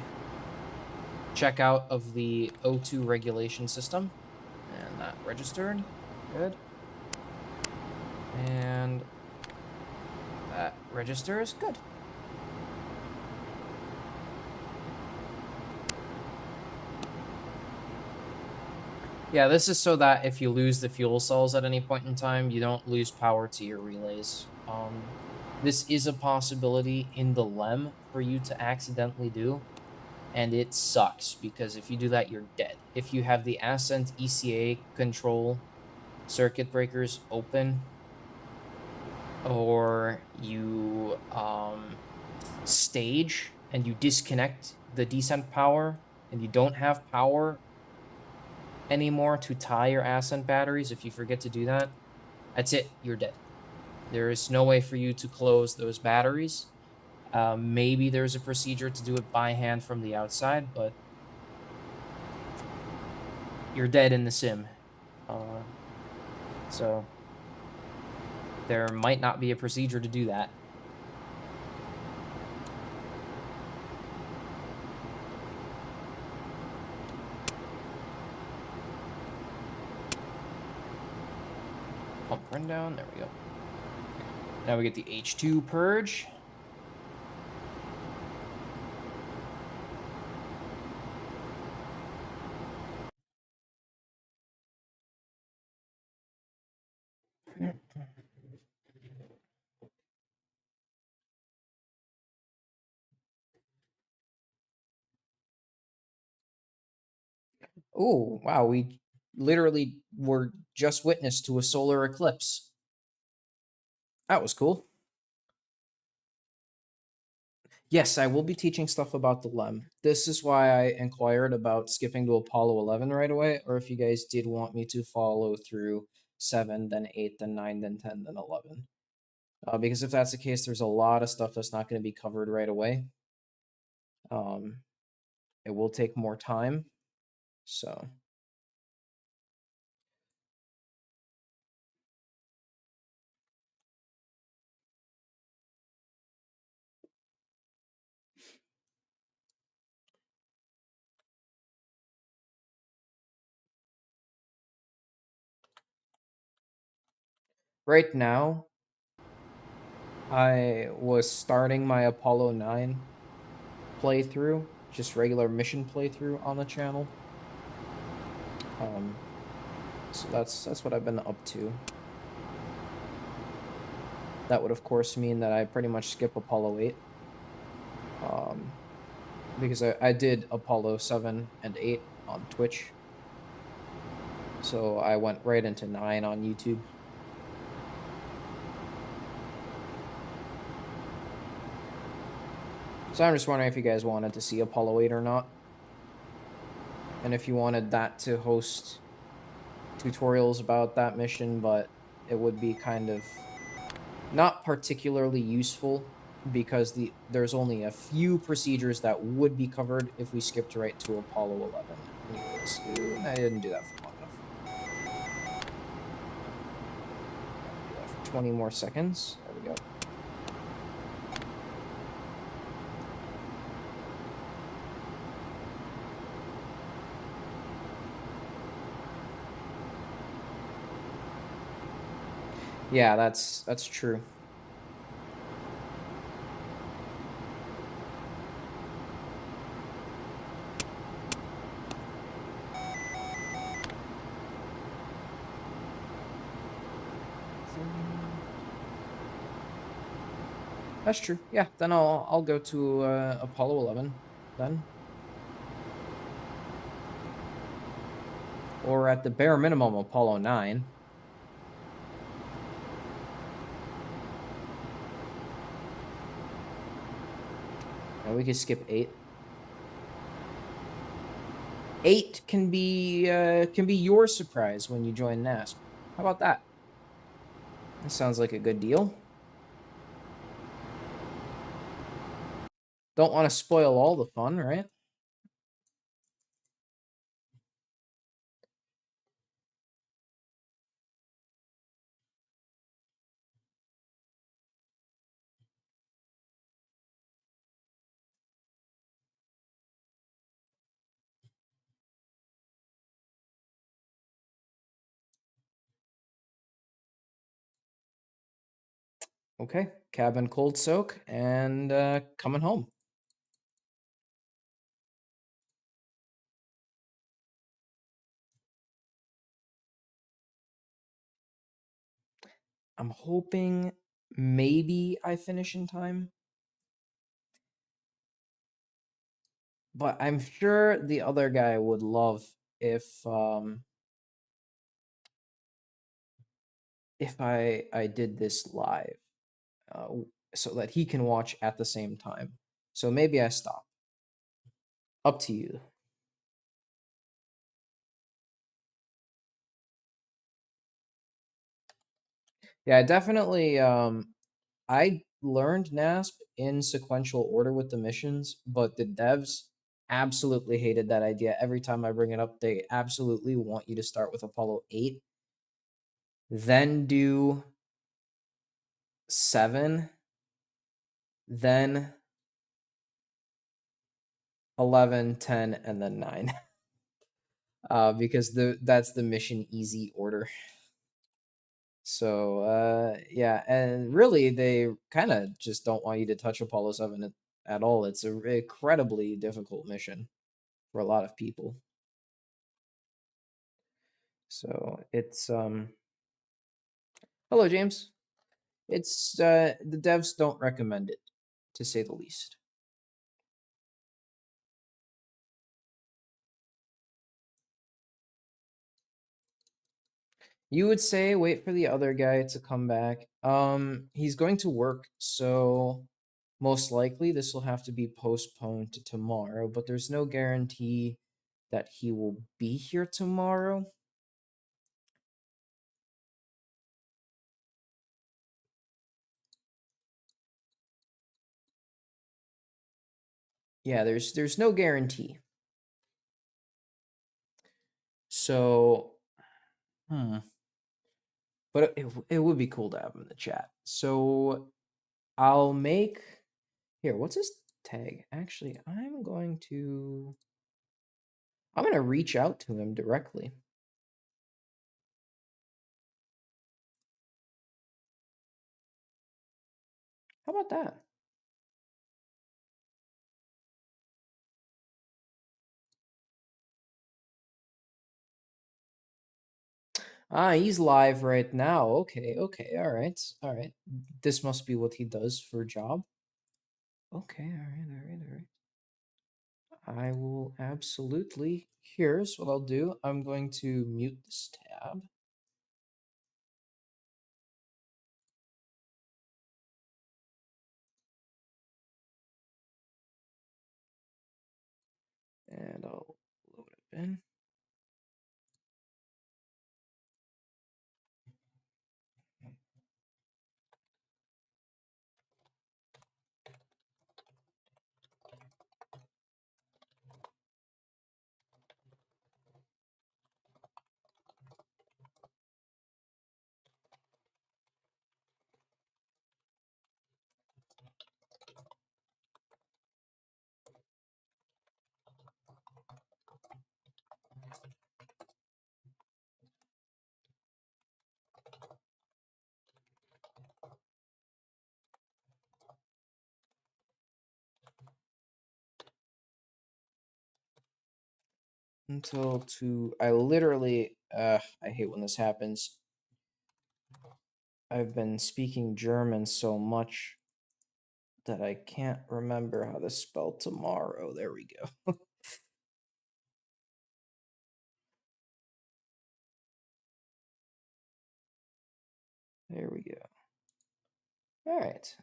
checkout of the O2 regulation system. And that registered. Good. And that registers. Good. Yeah, this is so that if you lose the fuel cells at any point in time, you don't lose power to your relays. This is a possibility in the LEM for you to accidentally do, and it sucks because if you do that, you're dead. If you have the Ascent ECA control circuit breakers open, or you stage and you disconnect the descent power and you don't have power anymore to tie your Ascent batteries, if you forget to do that, that's it, you're dead. There is no way for you to close those batteries. Maybe there's a procedure to do it by hand from the outside, but you're dead in the sim. So there might not be a procedure to do that. Pump run down, there we go. Now we get the H2 purge. Oh, wow, we literally were just witness to a solar eclipse. That was cool. Yes, I will be teaching stuff about the LEM. This is why I inquired about skipping to Apollo 11 right away, or if you guys did want me to follow through 7, then 8, then 9, then 10, then 11. Because if that's the case, there's a lot of stuff that's not going to be covered right away. It will take more time, so... Right now, I was starting my Apollo 9 playthrough, just regular mission playthrough on the channel. So that's what I've been up to. That would, of course, mean that I pretty much skip Apollo 8. Because I did Apollo 7 and 8 on Twitch. So I went right into 9 on YouTube. So I'm just wondering if you guys wanted to see Apollo 8 or not. And if you wanted that to host tutorials about that mission, but it would be kind of not particularly useful because there's only a few procedures that would be covered if we skipped right to Apollo 11. Anyways, I didn't do that for long enough. 20 more seconds. There we go. Yeah, that's true. That's true. Yeah, then I'll go to Apollo 11 then. Or at the bare minimum, Apollo 9. And we could skip 8. 8 can be your surprise when you join NASP. How about that? That sounds like a good deal. Don't want to spoil all the fun, right? Okay, cabin cold soak and coming home. I'm hoping maybe I finish in time. But I'm sure the other guy would love if I did this live, so that he can watch at the same time. So maybe I stop. Up to you. Yeah, definitely. I learned NASP in sequential order with the missions, but the devs absolutely hated that idea. Every time I bring it up, they absolutely want you to start with Apollo 8, then do 7, then 11, 10, and then 9. Because that's the mission easy order. So yeah, and really they kind of just don't want you to touch Apollo 7 at all. It's an incredibly difficult mission for a lot of people. So it's hello James. It's the devs don't recommend it, to say the least. You would say wait for the other guy to come back. He's going to work, so most likely this will have to be postponed to tomorrow, but there's no guarantee that he will be here tomorrow. Yeah, there's no guarantee. So, but it would be cool to have him in the chat. So I'll make here. What's his tag? Actually, I'm going to reach out to him directly. How about that? Ah, he's live right now. Okay, okay, all right, all right. This must be what he does for a job. Okay, all right, all right, all right. I will absolutely. Here's what I'll do. I'm going to mute this tab. And I'll load it in. until 2. I literally, I hate when this happens. I've been speaking German so much that I can't remember how to spell tomorrow. There we go. There we go. All right.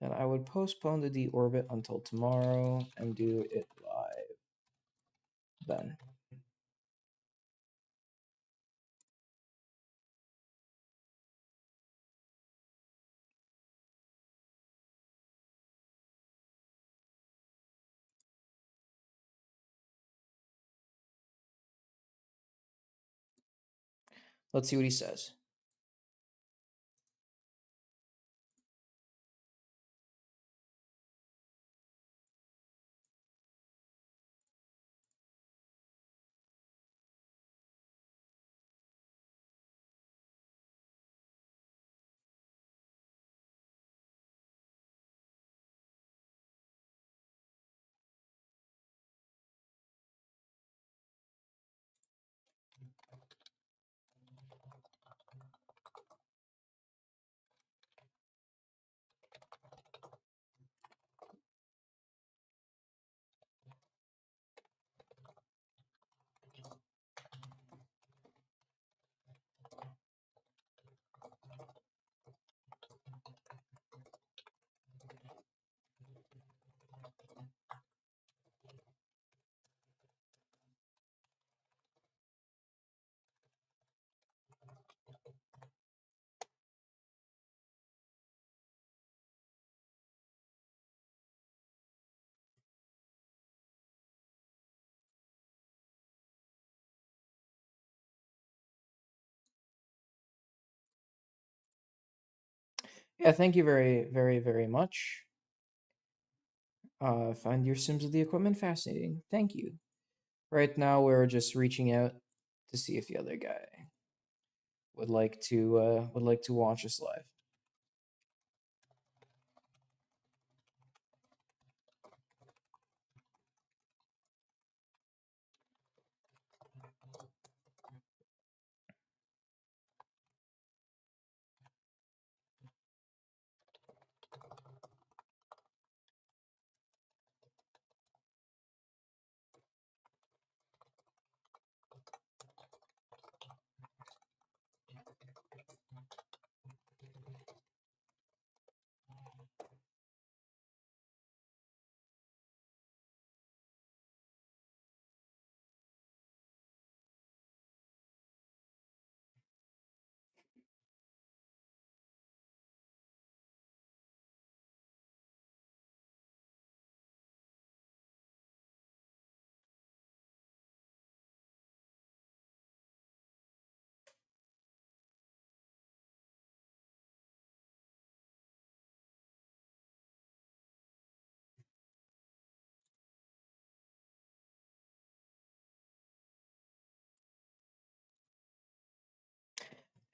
Then I would postpone the deorbit until tomorrow and do it live then. Let's see what he says. Yeah, thank you very much. Find your Sims of the equipment fascinating. Thank you. Right now, we're just reaching out to see if the other guy would like to watch us live.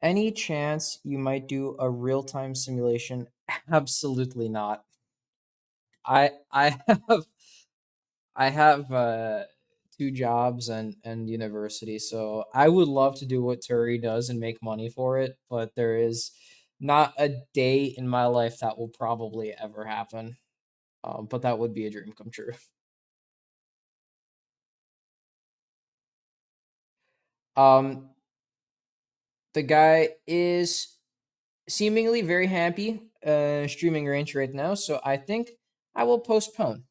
Any chance you might do a real-time simulation? Absolutely not. I have I have 2 jobs and university, so I would love to do what Turi does and make money for it, but there is not a day in my life that will probably ever happen. But that would be a dream come true. Um, the guy is seemingly very happy streaming range right now, so I think I will postpone.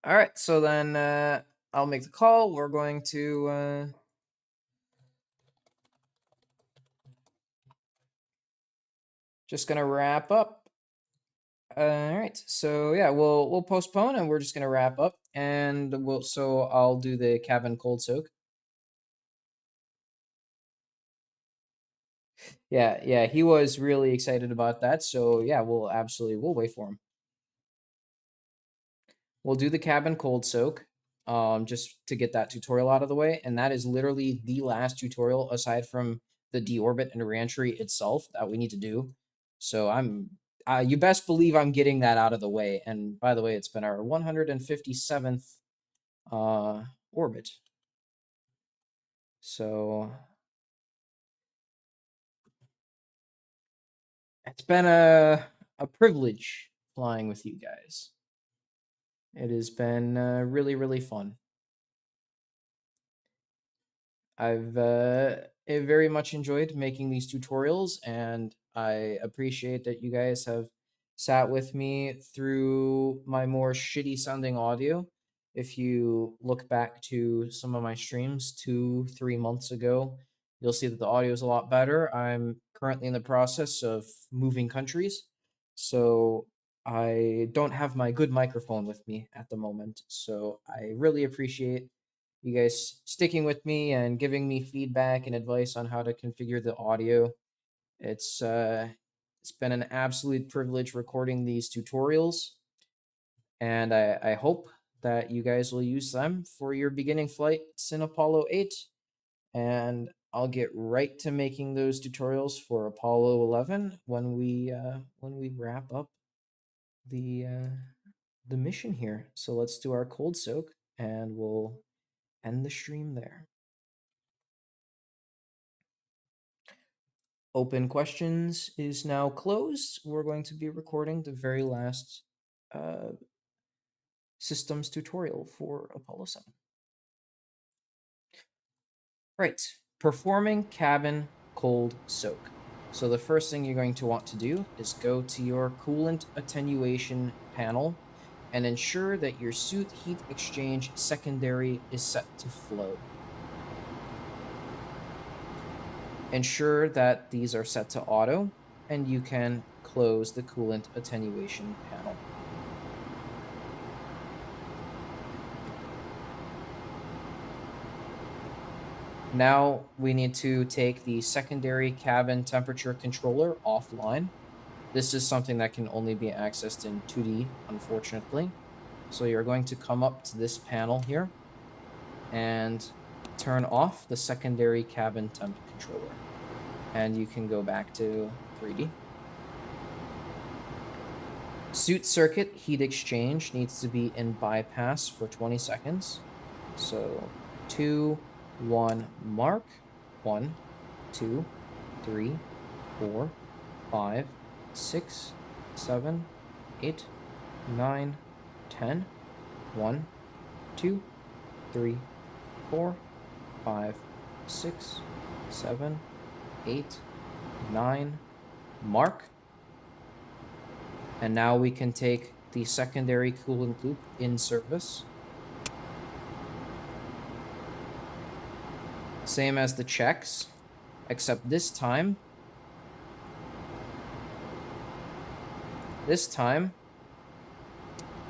All right, so then I'll make the call. We're going to just gonna wrap up. All right. So yeah, we'll postpone and we're just gonna wrap up and I'll do the cabin cold soak. Yeah, yeah, he was really excited about that. So yeah, we'll wait for him. We'll do the cabin cold soak, just to get that tutorial out of the way, and that is literally the last tutorial aside from the deorbit and reentry itself that we need to do. So you best believe I'm getting that out of the way. And by the way, it's been our 157th orbit. So it's been a privilege flying with you guys. It has been really, really fun. I've very much enjoyed making these tutorials, and I appreciate that you guys have sat with me through my more shitty sounding audio. If you look back to some of my streams 2, 3 months ago, you'll see that the audio is a lot better. I'm currently in the process of moving countries, so I don't have my good microphone with me at the moment. So I really appreciate you guys sticking with me and giving me feedback and advice on how to configure the audio. It's been an absolute privilege recording these tutorials, and I hope that you guys will use them for your beginning flights in Apollo 8. And I'll get right to making those tutorials for Apollo 11 when we wrap up the uh, the mission here. So let's do our cold soak, and we'll end the stream there. Open questions is now closed. We're going to be recording the very last uh, systems tutorial for Apollo 7. Right, performing cabin cold soak. So the first thing you're going to want to do is go to your coolant attenuation panel and ensure that your suit heat exchange secondary is set to flow. Ensure that these are set to auto, and you can close the coolant attenuation panel. Now we need to take the secondary cabin temperature controller offline. This is something that can only be accessed in 2D, unfortunately. So you're going to come up to this panel here and turn off the secondary cabin temp controller. And you can go back to 3D. Suit circuit heat exchange needs to be in bypass for 20 seconds. So 2, 1, mark. 1, 2, 3, 4, 5, 6, 7, 8, 9, 10. 1, 2, 3, 4, 5, 6, 7, 8, 9. Mark. And now we can take the secondary coolant loop in service. Same as the checks, except this time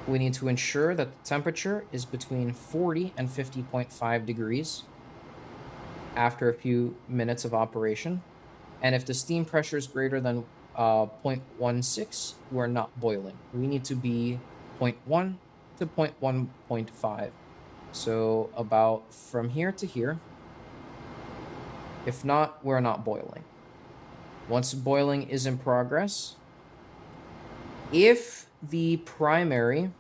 we need to ensure that the temperature is between 40 and 50.5 degrees after a few minutes of operation. And if the steam pressure is greater than 0.16, we're not boiling. We need to be 0.1 to 0.1.5. So about from here to here. If not, we're not boiling. Once boiling is in progress, if the primary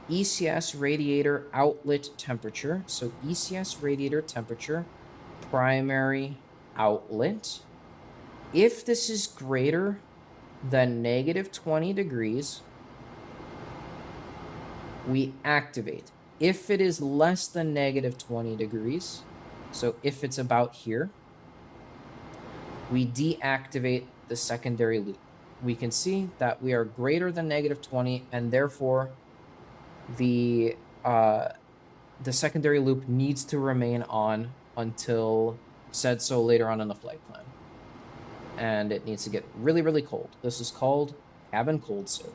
ECS radiator outlet temperature, so ECS radiator temperature, primary outlet, if this is greater than -20 degrees, we activate. If it is less than -20 degrees, so if it's about here, we deactivate the secondary loop. We can see that we are greater than -20, and therefore the secondary loop needs to remain on until said so later on in the flight plan. And it needs to get really, really cold. This is called cabin cold soak.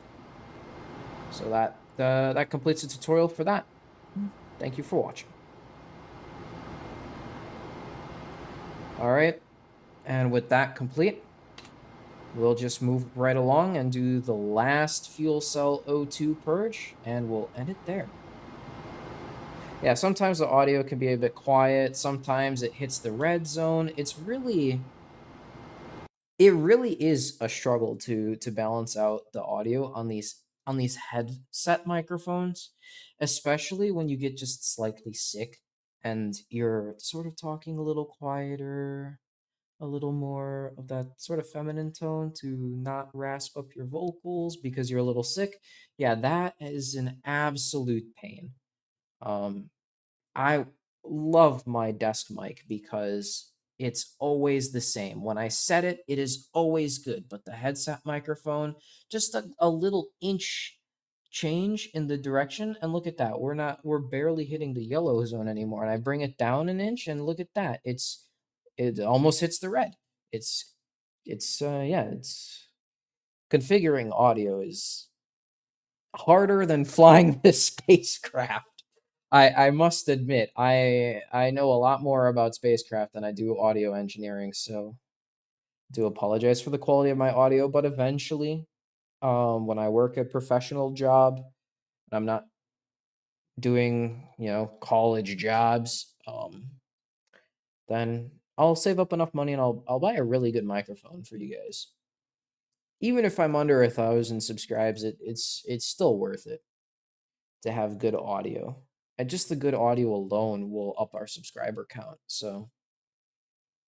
So that completes the tutorial for that. Thank you for watching. All right, and with that complete, we'll just move right along and do the last fuel cell O2 purge, and we'll end it there. Yeah, sometimes the audio can be a bit quiet. Sometimes it hits the red zone. It really is a struggle to balance out the audio on these headset microphones, especially when you get just slightly sick and you're sort of talking a little quieter, a little more of that sort of feminine tone to not rasp up your vocals because you're a little sick. Yeah, that is an absolute pain. Um, I love my desk mic because it's always the same. When I set it, it is always good. But the headset microphone, just a little inch change in the direction, and look at that. We're barely hitting the yellow zone anymore. And I bring it down an inch, and look at that. It almost hits the red. It's it's configuring audio is harder than flying this spacecraft. I must admit, I know a lot more about spacecraft than I do audio engineering, so do apologize for the quality of my audio, but eventually, when I work a professional job, and I'm not doing, college jobs, then I'll save up enough money and I'll buy a really good microphone for you guys. Even if I'm under 1,000 subscribes, it's still worth it to have good audio. And just the good audio alone will up our subscriber count. So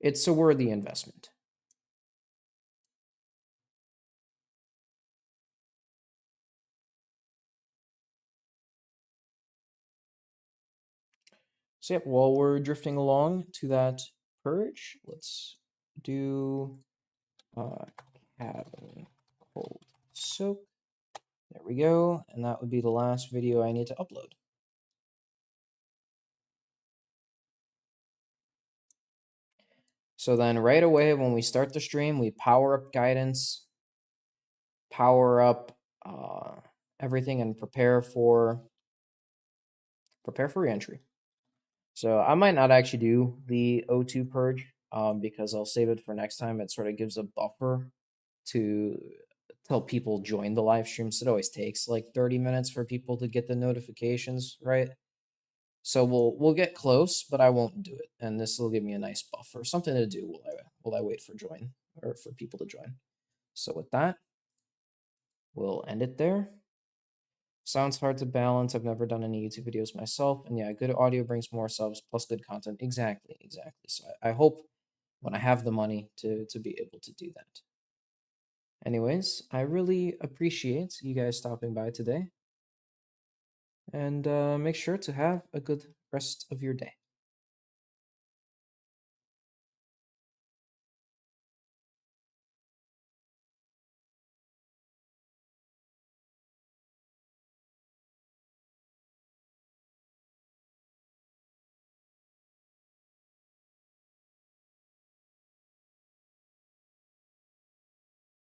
it's a worthy investment. So yep, while we're drifting along to that purge, let's do cabin cold soak. There we go. And that would be the last video I need to upload. So then right away when we start the stream, we power up guidance, power up everything, and prepare for reentry. So I might not actually do the O2 purge because I'll save it for next time. It sort of gives a buffer to tell people join the live streams. It always takes like 30 minutes for people to get the notifications, right? So we'll get close, but I won't do it. And this will give me a nice buffer, something to do while I wait for join or for people to join. So with that, we'll end it there. Sounds hard to balance. I've never done any YouTube videos myself. And yeah, good audio brings more subs plus good content. Exactly. So I hope when I have the money to be able to do that. Anyways, I really appreciate you guys stopping by today. And make sure to have a good rest of your day.